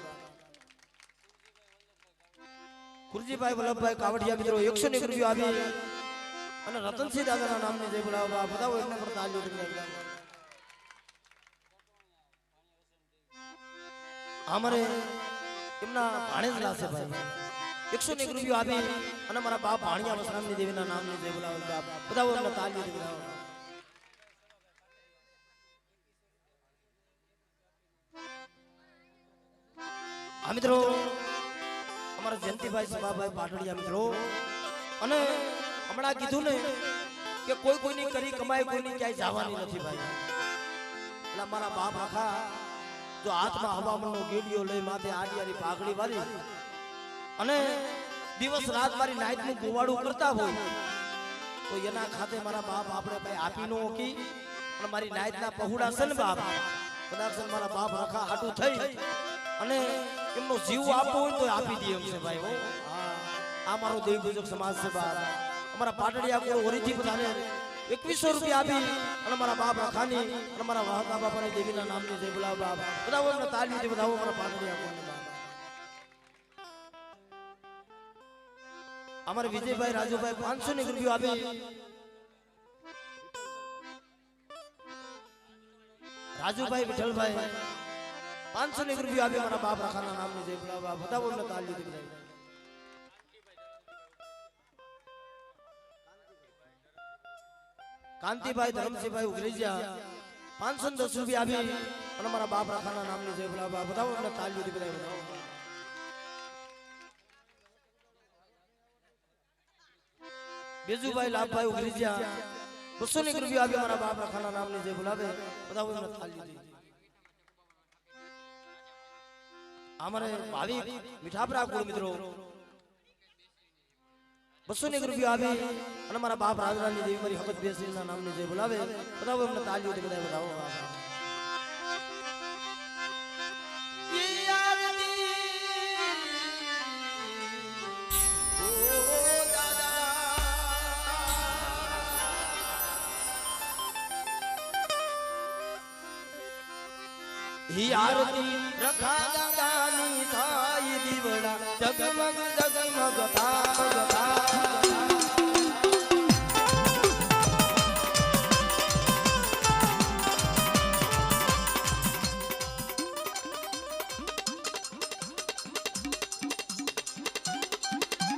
Speaker 1: કુરજીભાઈ વલ્લભભાઈ કાવડિયા મિત્રો ₹101 આપી અને રતનસિંહ દાદાના નામની જય બોલાવવા બધા એમને પણ તાળીઓ અમારે એમના ભાણેજલા છે ભાઈ ₹101 આપી અને મારા બાપ ભાણિયા વસરામની દેવીના નામની જય બોલાવવા બધા એમને તાળીઓ બોલાવવા આ મિત્રો અમારા જયંતિભાઈ સભાભાઈ પાટડિયા મિત્રો અને હમણાં કીધું ને કે કોઈ કોઈની કરી કમાઈ કોઈની ક્યાંય જવાની નથી ભાઈ એટલે મારા બાપ આખા જો હાથમાં હવામાનનો ગેડિયો લઈ માથે આડિયારી પાઘડી વાળી અને દિવસ રાત મારી નાઈટનું ગોવાડું કરતા હોય તો એના ખાતે મારા બાપ આપણે ભાઈ આપી નો ઓકી અને મારી નાઈટના પહોળા છે ને બાપ કદાચ મારા બાપ રખા હાટું થઈ અને એમનો જીવ આપવો હોય તો આપી દે એમ છે ભાઈ હો આ મારો દેવ પૂજક સમાજ છે બાપ અમારા પાટડિયા કોઈ ઓરીથી બધાને ₹2100 આપી અને મારા બાપ રાખાની અને મારા વાહકા બાપાની દેવીના નામની જય બોલાવ બાપ બધા એમને તાળીઓથી બધા મારા પાટડિયા કોઈ અમારે વિજયભાઈ રાજુભાઈ ₹500 આપી રાજુભાઈ વિઠ્ઠલભાઈ ₹500 આપી મારા બાપ રાખાના નામની જય બોલાવવા બધા એમને તાળીઓથી બધા કાંતિભાઈ ધરમસિંહભાઈ ઉગરીજીયા ₹510 આપી અને મારા બાપ રાખાના નામની જય બોલાવવા બધા એમને તાળીઓથી બધા બેજુભાઈ લાભભાઈ ઉગરીજીયા ₹200 આપી મારા બાપ રાખાના નામની જય બોલાવે બધા એમને તાળીઓથી અમારે ભાવિક મીઠાપરા કુળ મિત્રો ₹201 આપી અને મારા બાપ રાજરાની દેવી મારી હકત બેસીના નામની જય બોલાવે બધા એમને તાળીઓથી બધા બતાવો ही आरती रखा दादानी थाई दीवड़ा जगमग जगमग था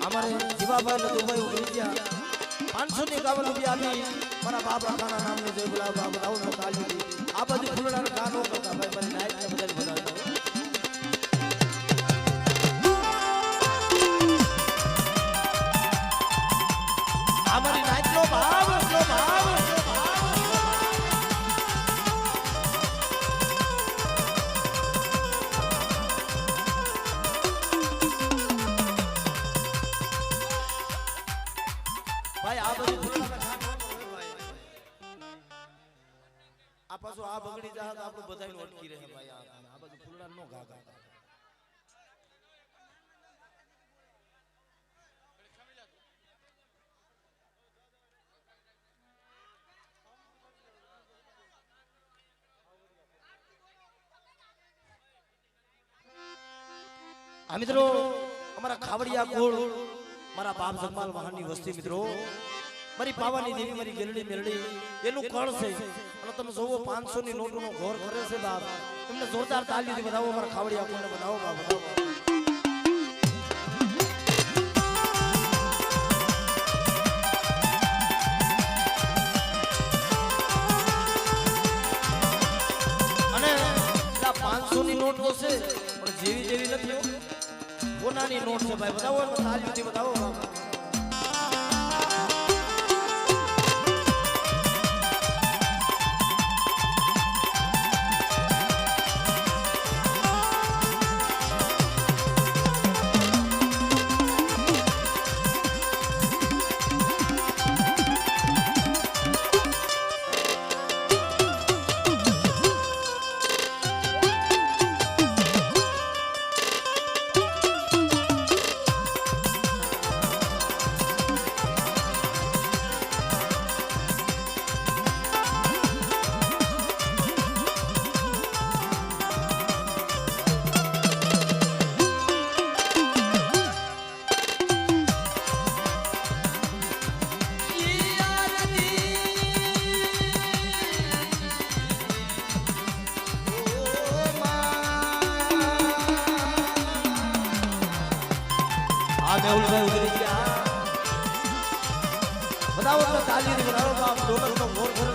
Speaker 1: हमारे जीवाभाई लदुभाई उगरीजिया 551 આપી મારા બાપ રાખાના નામને જય બોલાવવા બતાવો ને તાળી આ બધું ફૂલડાનો ગાનો કરતા ભાઈ મારી નાઈટ ને બધાને બોલાવતો અમારી નાઈટ નો ભાઈ આ પાછું આ બગડી જાય તો આપણું બધાયનું અટકી રહે ભાઈ આ બધું ફૂલડા નો ઘા ઘા આ મિત્રો અમારા ખાવડિયા ગોળ મારા બાપ જગમાલ મહાનની વસ્તી મિત્રો મારી પાવાની દેવી મારી ગેલડી મેલડી એનું કળ છે અને તમે જોવો 500 ની નોટનો ઘોર કરે છે બાપ તમને જોરદાર તાળીથી બતાવો અમારા ખાવડિયા ગોળને બતાવો બાપ બતાવો અને આ 500 ની નોટ તો છે પણ જેવી જેવી નથી કોનાની નોટ છે ભાઈ બતાવો તાળીથી બતાવો बताओ तो ताली नहीं बताओ बाप डोलक तो घोर घोर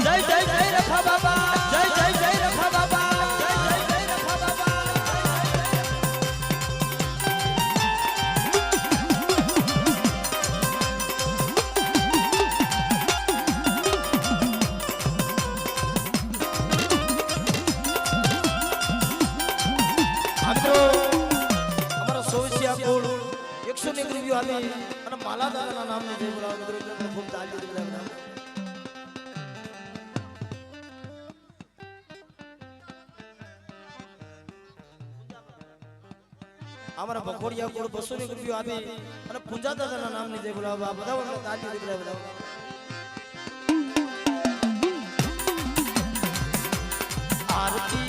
Speaker 1: जय जय जय रखा बाबा जय जय जय रखा बाबा जय जय जय रखा बाबा અને માલા દાદાના નામને જય બોલાવો મિત્રો ખૂબ તાળી બોલાવો અમારા બકોડિયા કોડ 200 રૂપિયા આપી અને પૂંજા દાદાના નામની જય બોલાવો બધા તાળી બોલાવો આરતી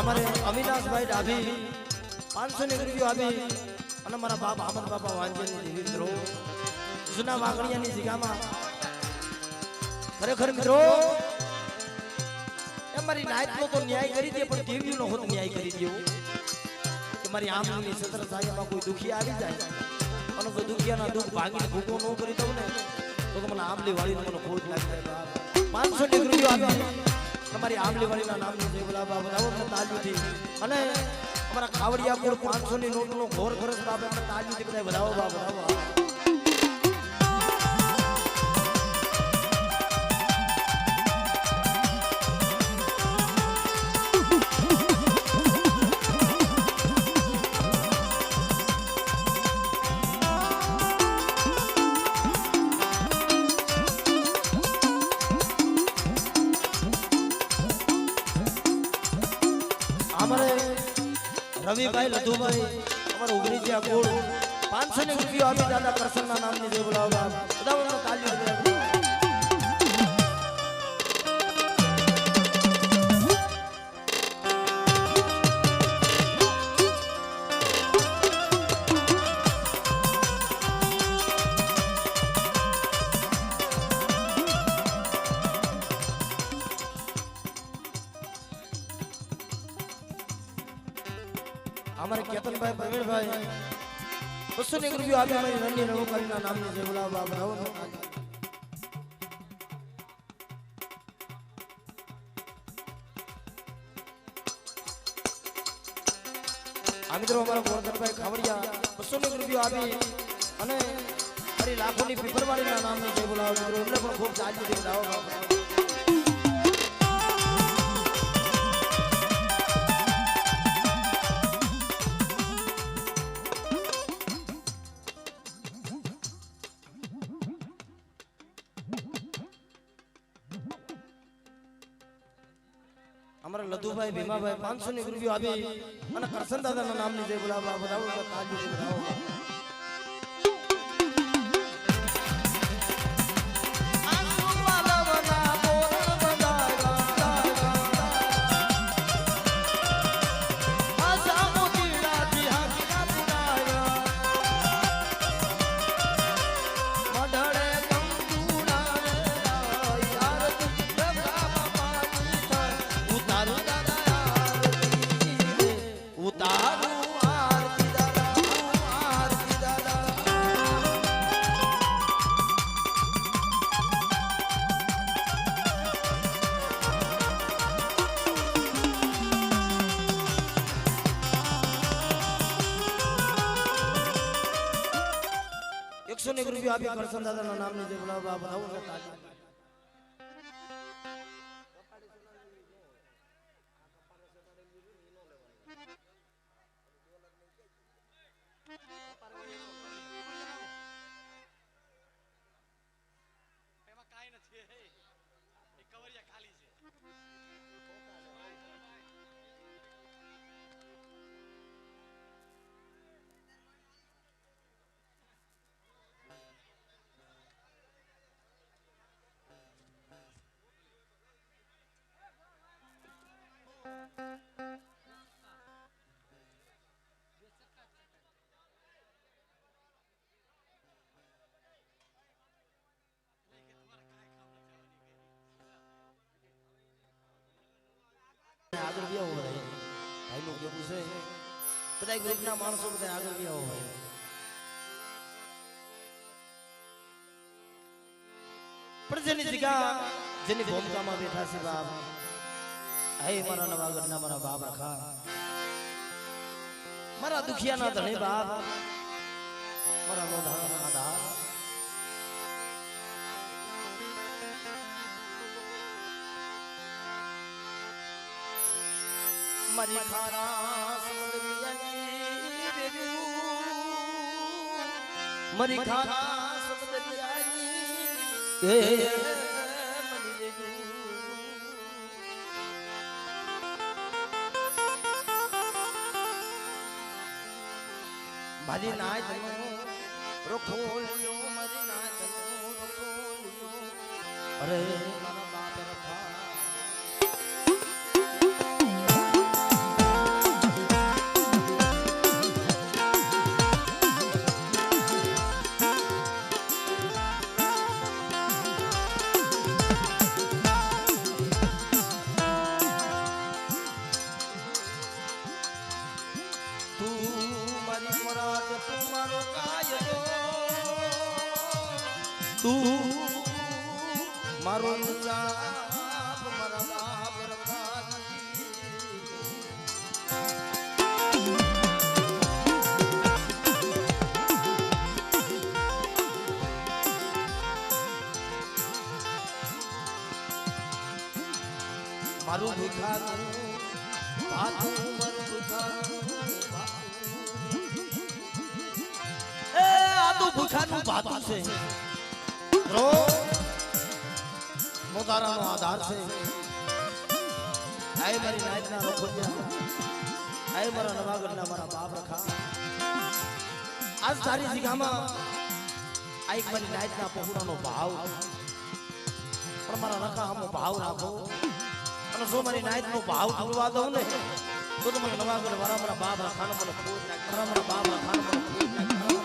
Speaker 1: हमारे अविनाश भाई डाभी 500 रुपया आपी અને મારા બાપ આમદ બાપા વાંજેની દેવી મિત્રો જૂના વાગણિયાની જગ્યામાં ખરેખર મિત્રો એ મારી નાયતનો તો ન્યાય કરી દે પણ દેવીનો હોત ન્યાય કરી દયો કે મારી આમની સત્ર સાયામાં કોઈ દુખી આવી જાય અને જો દુખિયાના દુખ ભાગીને ભૂકો ન કરી દઉં ને તો મને આમલી વાળીનો મને ખોટ લાગી જાય બાપ 500 રૂપિયા આપી તમારી આમલી વાળીના નામની જય બોલાવો બતાવો તાળીથી અને અમારા ખાવડિયા કોડ 500 ની નોટનો ઘોર ખરસ બાપ આપણે તાળીથી બધા બતાવો બાપ બતાવો રવિભાઈ લધુભાઈ અમારો ઉગરીજી આ કોડ 500 રૂપિયા આપી દાદા પ્રસન્નના નામની જય બોલાવો બધાનો તાળી બજાવો हमारे केतन भाई प्रवीण भाई 200 रुपया आपे हमारी रंडी रघुकारीना नामनी जय बोलाવો बताओ आ मित्रों हमारा गोवर्धन भाई खावड़िया 200 रुपया आपी અને મારી લાખોની પીપરવાળીના નામની જય બોલાવો મિત્રો એટલે પણ ખૂબ ચાલતી જય બોલાવો અમારા લધુભાઈ ભીમાભાઈ 500 ની રૂપિયો આપી અને કરશન દાદાના નામની જય બોલાવો બધાઓ તાજી જય બોલાવો રૂપિયા આપી કરશન દાદાના નામની જય બોલાવો બધાઓ તાજી આગળ ગયા હો બધા ભાઈ નું કેવું છે બધા ગ્રુપના માણસો બધા આગળ ગયા હો ભાઈ પણ જેની જગ્યા જેની ભૂમિકામાં બેઠા છે બાપ હે મારા નવાગઢના મારા બાપ રખા મારા દુખિયાના ધણી બાપ મારા નોંધાના આધાર મારી ખારા સમુદ્રિયાની બેગુ મારી ખારા સમુદ્રિયાની એ મની બેગુ મારી નાય તનો રોખોલ્યો મારી નાય તનો રોખોલ્યો અરે મારા બાપ રખા મારો ઇન્સાફ મારા બાપ રખાજી મારું ભૂખાનું ભાતું મારું ભૂખાનું એ આ તો ભૂખાનું ભાતું છે મોતારાનો આધાર છે આય મારી નાયકના રોખોડિયા આય મારા નવાગઢના મારા બાપ રખા આજ તારી જગ્યામાં આય મારી નાયકના પહોળાનો ભાવ પણ મારા રખા આમો ભાવ રાખો અને જો મારી નાયકનો ભાવ તોડવા દઉં ને તો મને નવાગઢ મારા બાપ રખાનો મને ખોટ નાખ મારા બાપ રખાનો મને ખોટ નાખ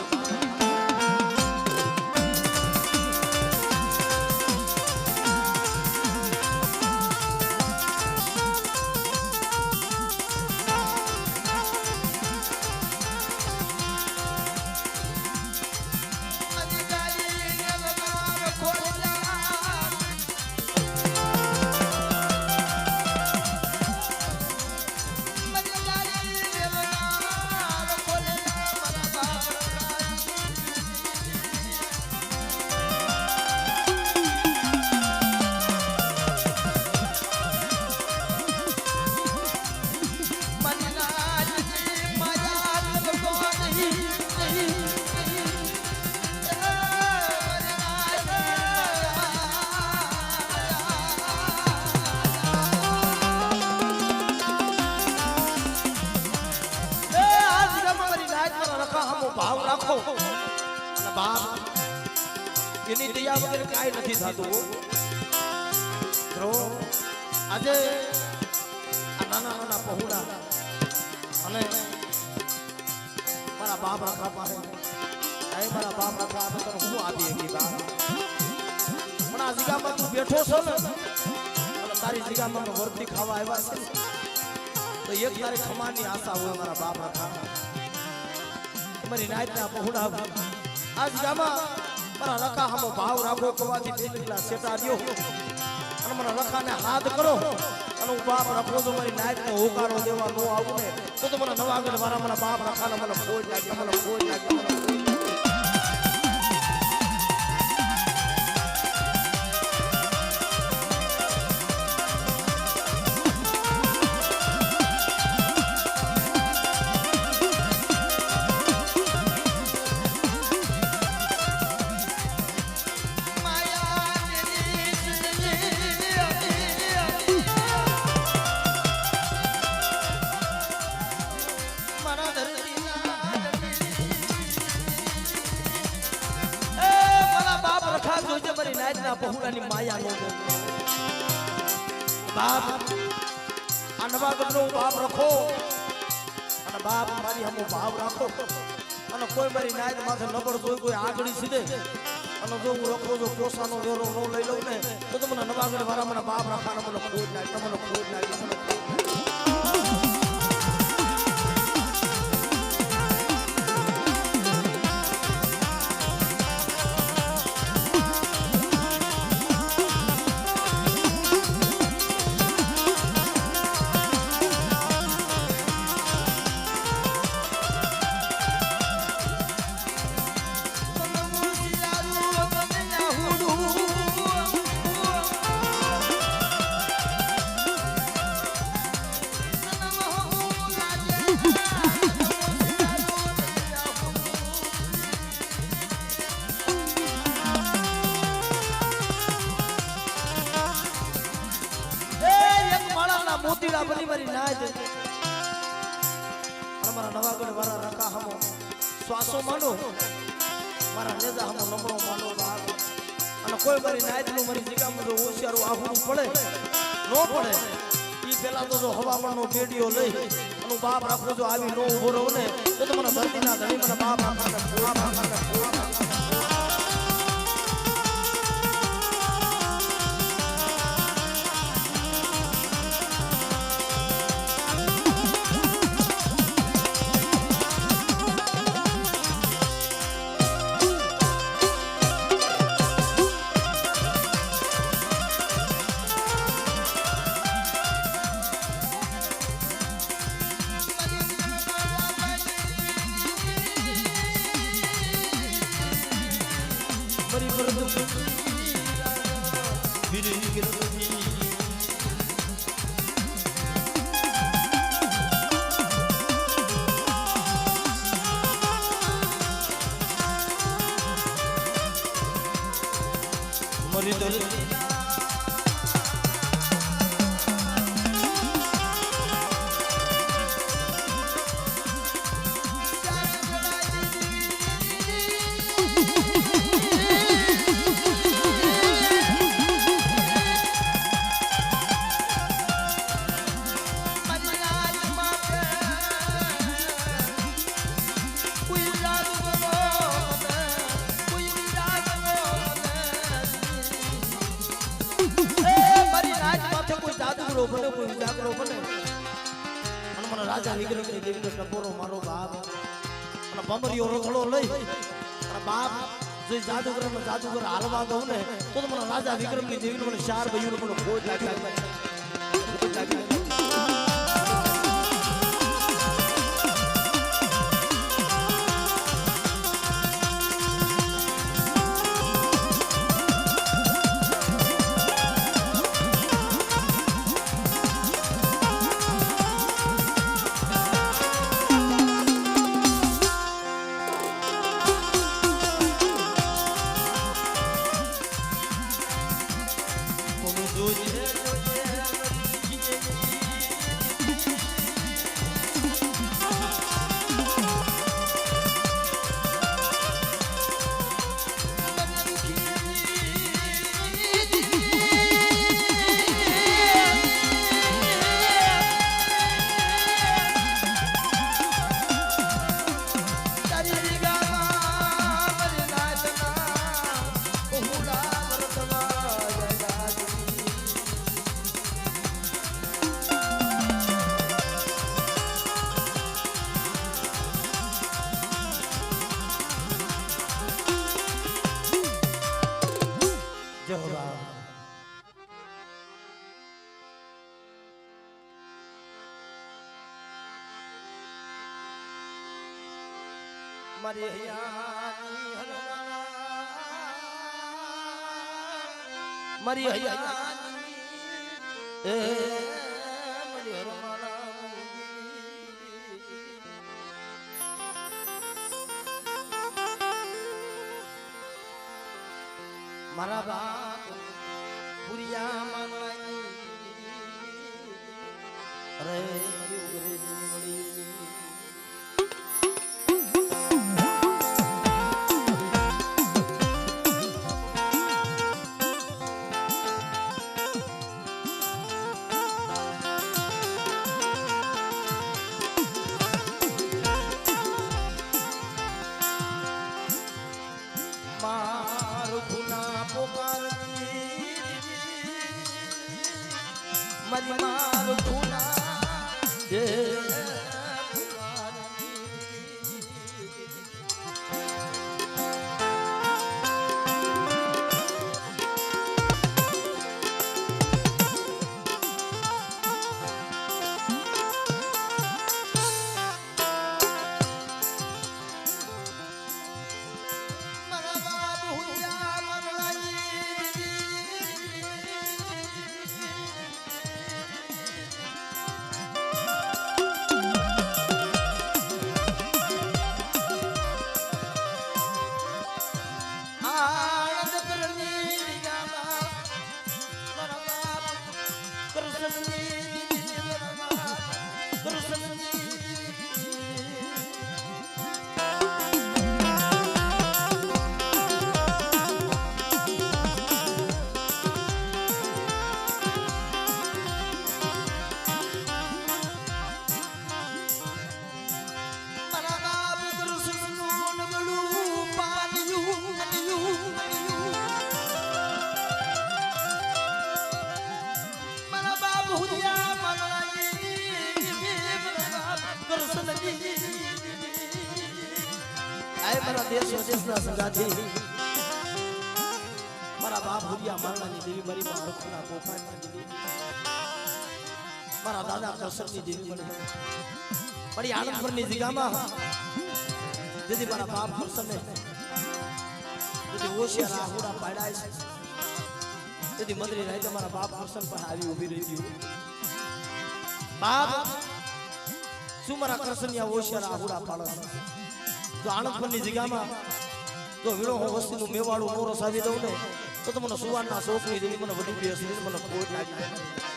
Speaker 1: એની દયા વગર કાંઈ નથી થતું. આજે આ નાના નાના પહોળા અને મારા બાપ રાખવા પાસે મારા બાપ રાખવા આપે તો હું આપી હતી બાપ. પણ આ જગ્યામાં તું બેઠો છો ને અને તારી જગ્યામાં વર્તી ખાવા આવ્યા છે તો એક તારી ખમાની આશા હોય મારા બાપ રાખવા. મારી નાયતના પહોળા આ જગ્યામાં મારા લખા હામો ભાવ રાખો કવાથી પેલા સેટા દ્યો અને મારા લખાને હાથ કરો અને હું બાપ રાખો તો મારી નાયતને હોકારો દેવા ન આવું ને તો મને નવાગઢ વાળા મારા બાપ રાખાને મને ફોજ લાગે મને ફોજ લાગે. પહોળાની માયા નો બાપ આ નવાગઢનો બાપ રાખો અને બાપ મારી હમો ભાવ રાખો અને કોઈ મારી નાયત માથે નબળ જોઈ કોઈ આગળી સીધે અને જો હું રખો જો પોસાનો વેરો નો લઈ લઉં ને તો મને નવાગઢ વાળા મને બાપ રાખવાના મને ખોટ લાગે મને ખોટ લાગે. મોતીડા બની મારી નાય દે અમારા નવાગઢ વાળા રકા હમો શ્વાસો માંડો મારા નેજા હમો નમરો માંડો બાપ અને કોઈ મારી નાયતનું મારી જગ્યામાં જો હોશિયારું આહુડું પડે નો પડે ઈ પેલા તો જો હવામાનનો બેડીઓ લઈ અને બાપ રાખો જો આવી નો ઉભો રહો ને તો મને ધરતીના ધણી મને બાપ રાખા રાજા વિક્રમ ની દેવી ટપોરો મારો બાપ અને બમરીઓ રખડો લઈ અને બાપ જો જાદુગર હાલવા દઉં ને તો મને રાજા વિક્રમ ની દેવી મને 4 ભાઈઓ મને ખોટ લાગે. મારી હૈયાની હરમાળા મારી હૈયાની એ મારી હરમાળા મારા બાપ પુરિયા માંગલાની અરે મારી ઉગરેલી મળી મારી મારું ખૂના જે મારા દેશ વિદેશના સંગાથી મારા બાપ ભુરિયા મારણાની દેવી મારી માં રખના પોખાની દેવી મારા દાદા કરસરની દેવી મારી આનંદપુરની જગ્યામાં જેથી મારા બાપ કરસને જેથી ઓશિયા રાહુડા પાડાય છે જેથી મંદિરે રાતે મારા બાપ કરસન પર આવી ઊભી રહી હતી બાપ શું મારા કરસનિયા ઓશિયા રાહુડા પાડે તો આનંદપુરની જગ્યામાં જો વીણો હું વસ્તીનું મેવાડું મોરો સાવી દઉં ને તો તમને સુવારના શોખની દેવી મને વડી બેસી મને કોઈ લાગી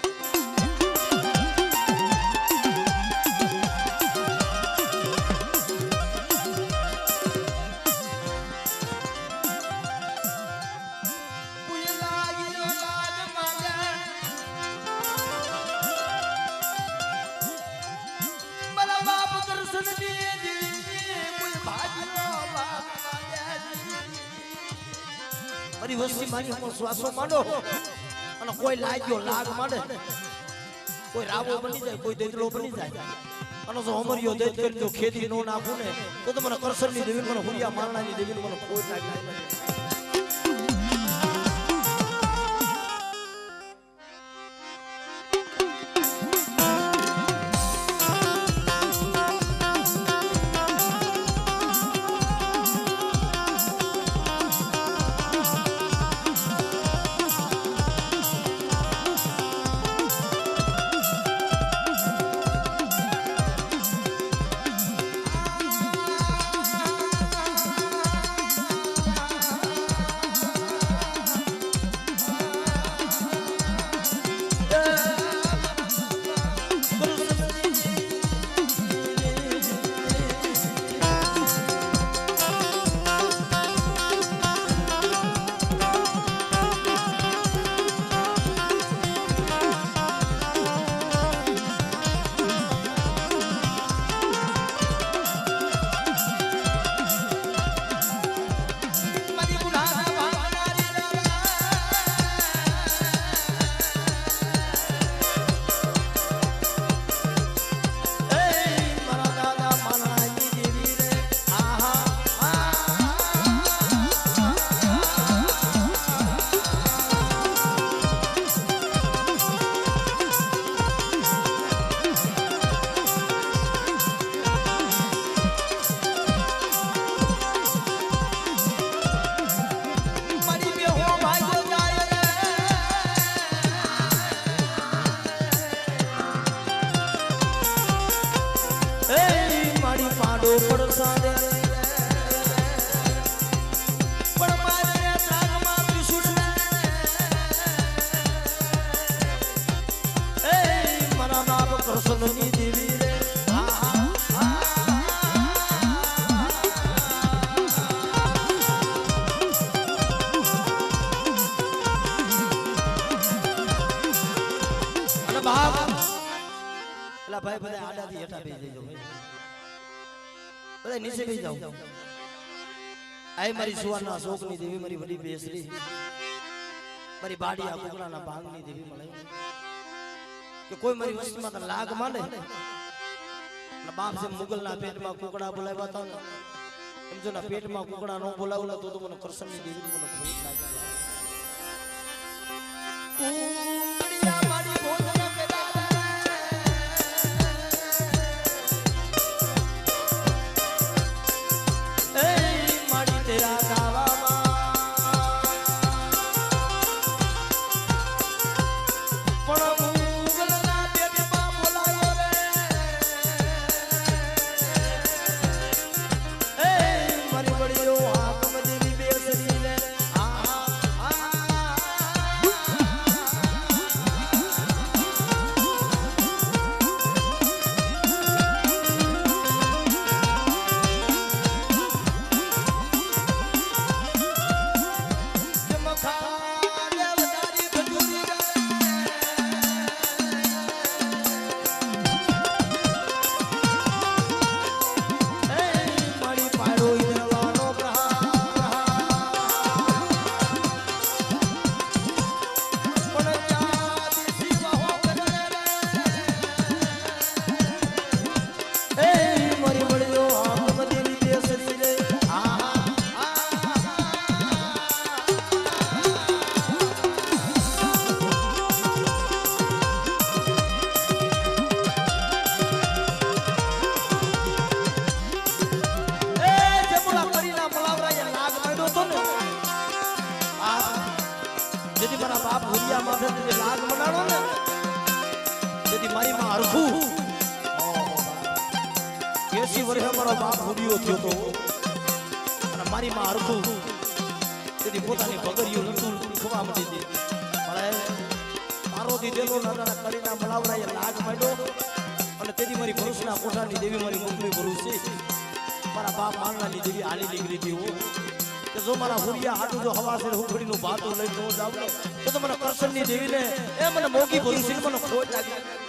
Speaker 1: મારી વસ્તી મારી હું શ્વાસો માંડો અને કોઈ લાગ્યો લાગ માંડે કોઈ રાવો બની જાય કોઈ દેતલો બની જાય અને જો અમરિયો દેત કરી તો ખેતી નો નાખું ને તો મને કરસરની દેવી મને હુરિયા મારણાની દેવી મને કોઈ લાગી પેલા ભાઈ બધા આડાથી હેઠા બેસી જજો ભાઈ બધા નીચે બેસી જાઓ આય મારી સુવાના શોકની દેવી મારી વડી બેસરી મારી બાડિયા કુકડાના ભાંગની દેવી મળે કે કોઈ મારી વસ્તીમાં તો લાગ માંડે ને બાપ જેમ મુગલના પેટમાં કુકડા બોલાવ્યા હતા ને એમ જો ના પેટમાં કુકડા ન બોલાવલા તો મને કરશનની દેવી મને ખોટ લાગે કુકડિયા મારી ભોજન મારી માં હરખું તેથી પોતાની પગડીઓ લટુલ ખવા માંડી હતી પણ મારો દીધેલો નાના કડીના મલાવરાએ લાગ માંડ્યો અને તેથી મારી ભરૂચના કોઠાની દેવી મારી મુકલી ભરૂચ છે મારા બાપ માંગલાની દેવી આલી નીકળી હતી હું કે જો મારા હુરિયા હાટું જો હવાસર હુખડીનું ભાતું લઈને ન જાવ તો મને કરશનની દેવીને એ મને મોગી ભરૂચ મને ખોટ લાગી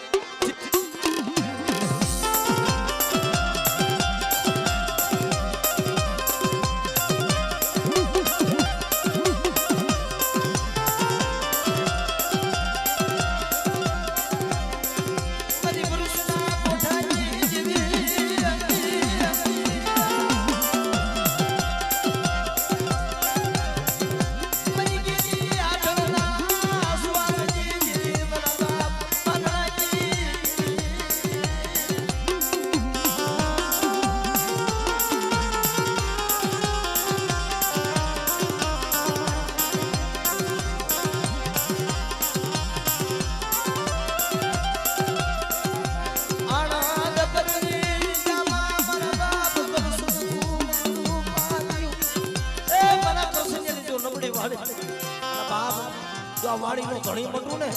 Speaker 1: વાડી નો ધણી મટું ને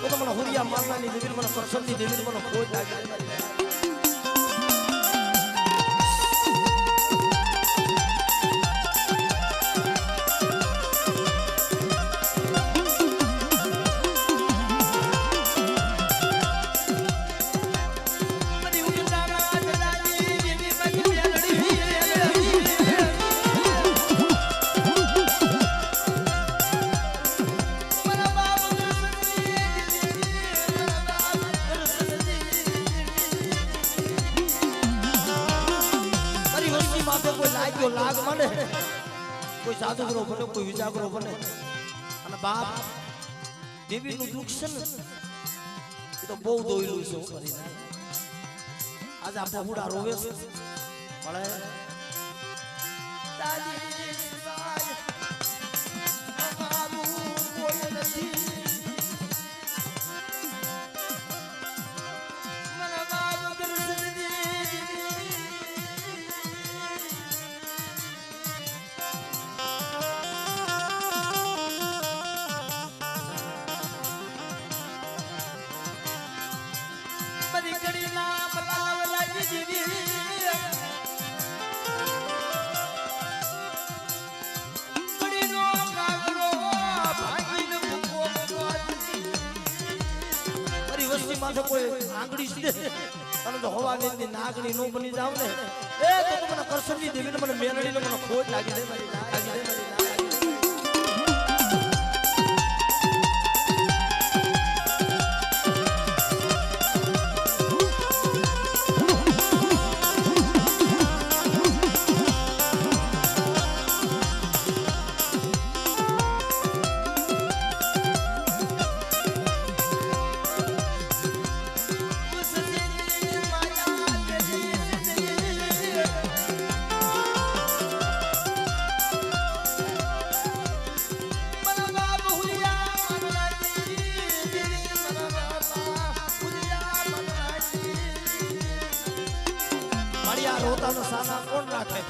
Speaker 1: તો મને હુરિયા મારનાની દેવી મને કરશનની દેવી મને ખોટ લાગે લાગ મને કોઈ સાધુગરો બને કોઈ વિજાગરો બને અને બાપ દેવીનું દુઃખ છે ને એ તો બહુ દોયલું છે કરીને આજે આ પહોળા રોવે છે મળે દાદી સાય અમારું કોઈ નથી મને બાપ કરશે પાસે કોઈ આંગળી છે અને જો હવા ગઈ નાગણી નો બની જાવ ને એ તો મને કરસનની દેવીને મને મેલડીને મને ખોટ લાગી દે મારી લાગી દે મારી રોતાનો સાના કોણ રાખે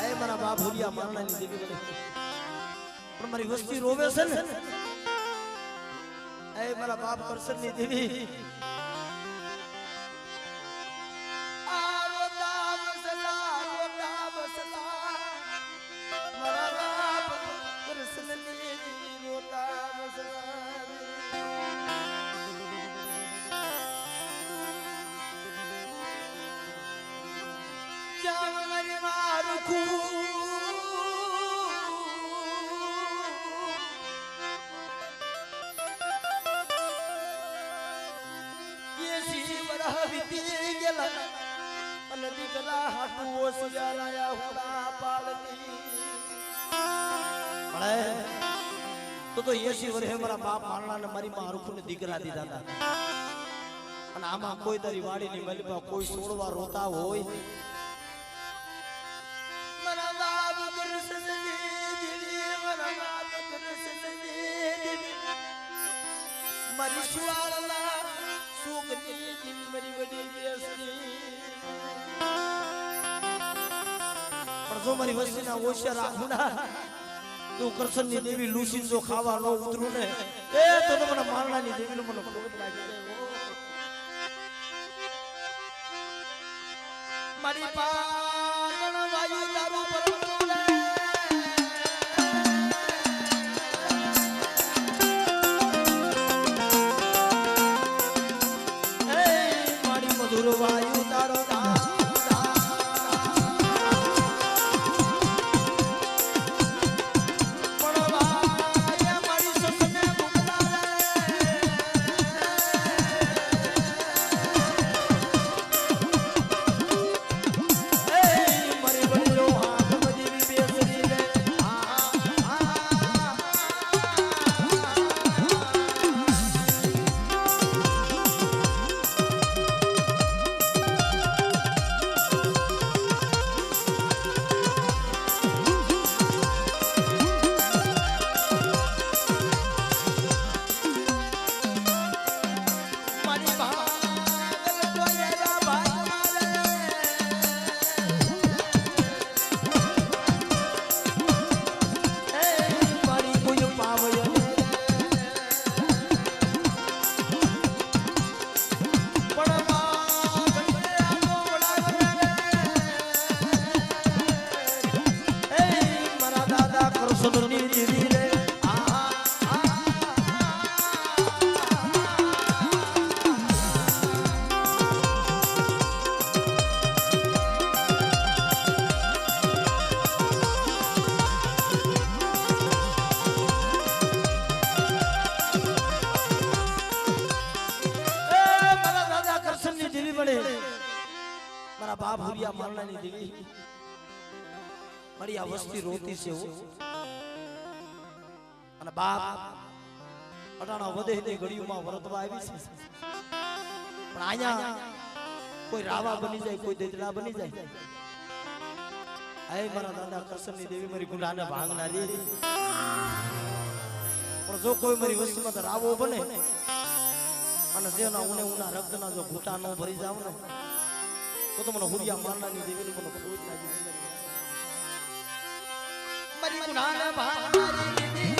Speaker 1: એ મારા બાપ ભૂલિયા મારણાની દેવી બને પણ મારી વસ્તી રોવે છે ને એ મારા બાપ કરસનની દેવી આ રોતા બસલા મારા બાપ કરસનની રોતા બસલા તો 80 વર્ષે મારા બાપ મારણા ને મારી માં હરખું ને દીકરા દીધા હતા અને આમાં કોઈ તારી વાડી ની મલબા કોઈ સોળવા રોતા હોય મારા બાપ મારી સુવાળલા સુગની જીવી મારી વડી બેસની પણ જો મારી વસ્તીના ઓછા રાખું ના તું કરસનની દેવી લૂસી જો ખાવા નો ઉતરું ને એ તો મને મારણાની દેવીને મને ખોટ લાગી જાય મારી પાગણ વાયુ તારું પરમુલે એ મારી મધુર વાયુ તારો મારા બાપ ભૂરિયા મારણાની દેવી મારી આ વસ્તી રોતી છે અને બાપ અટાણા વધે તે ઘડીઓમાં વરતવા આવી છે પણ આયા કોઈ રાવા બની જાય કોઈ દેતડા બની જાય આય મારા દાદા કરસનની દેવી મારી ગુંડાને ભાંગનારી પણ જો કોઈ મારી વસ્તીમાં તો રાવો બને અને જેના ઉને ઉના રક્તના જો ઘૂંટા નો ભરી જાવ ને તો મને હુરિયા મારણાની દેવીને મને ખોટ લાગી મારી ગુનાના ભાંગનારી દેવી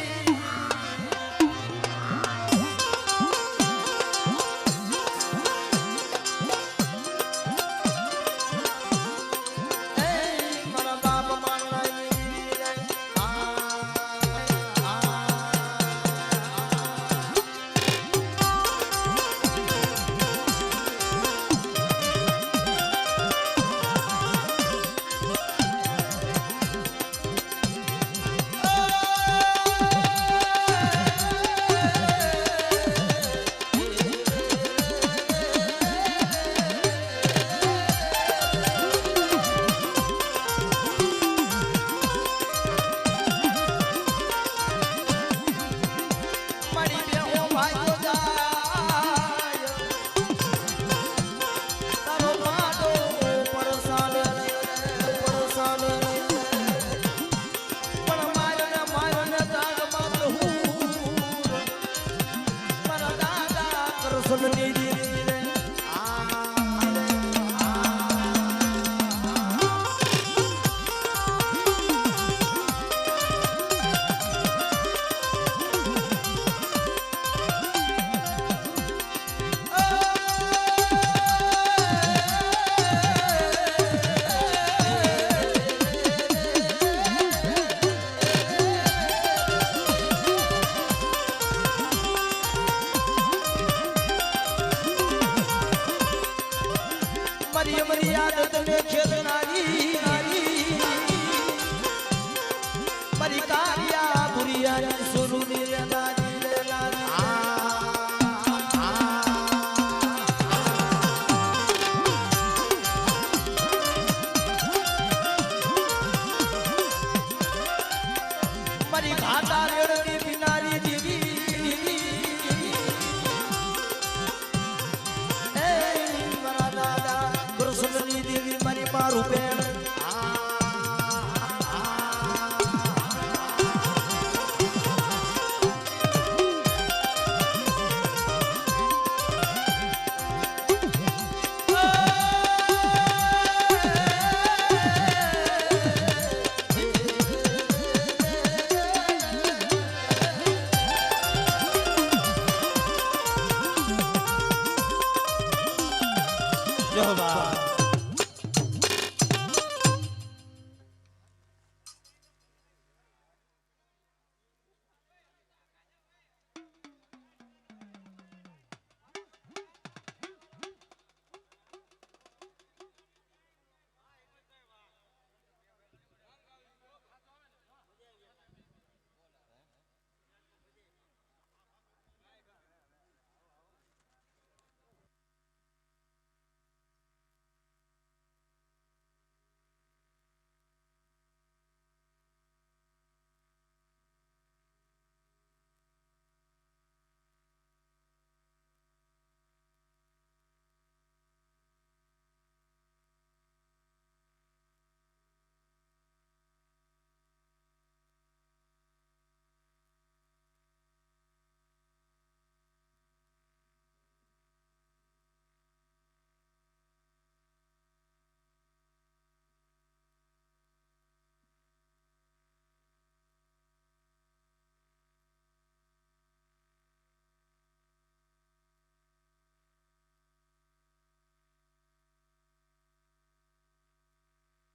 Speaker 1: સુનની રે मरी याद में खेलनारी मरी कारिया बुरिया सुरु रे लारी रे लारी मरी घाटा रेड़नी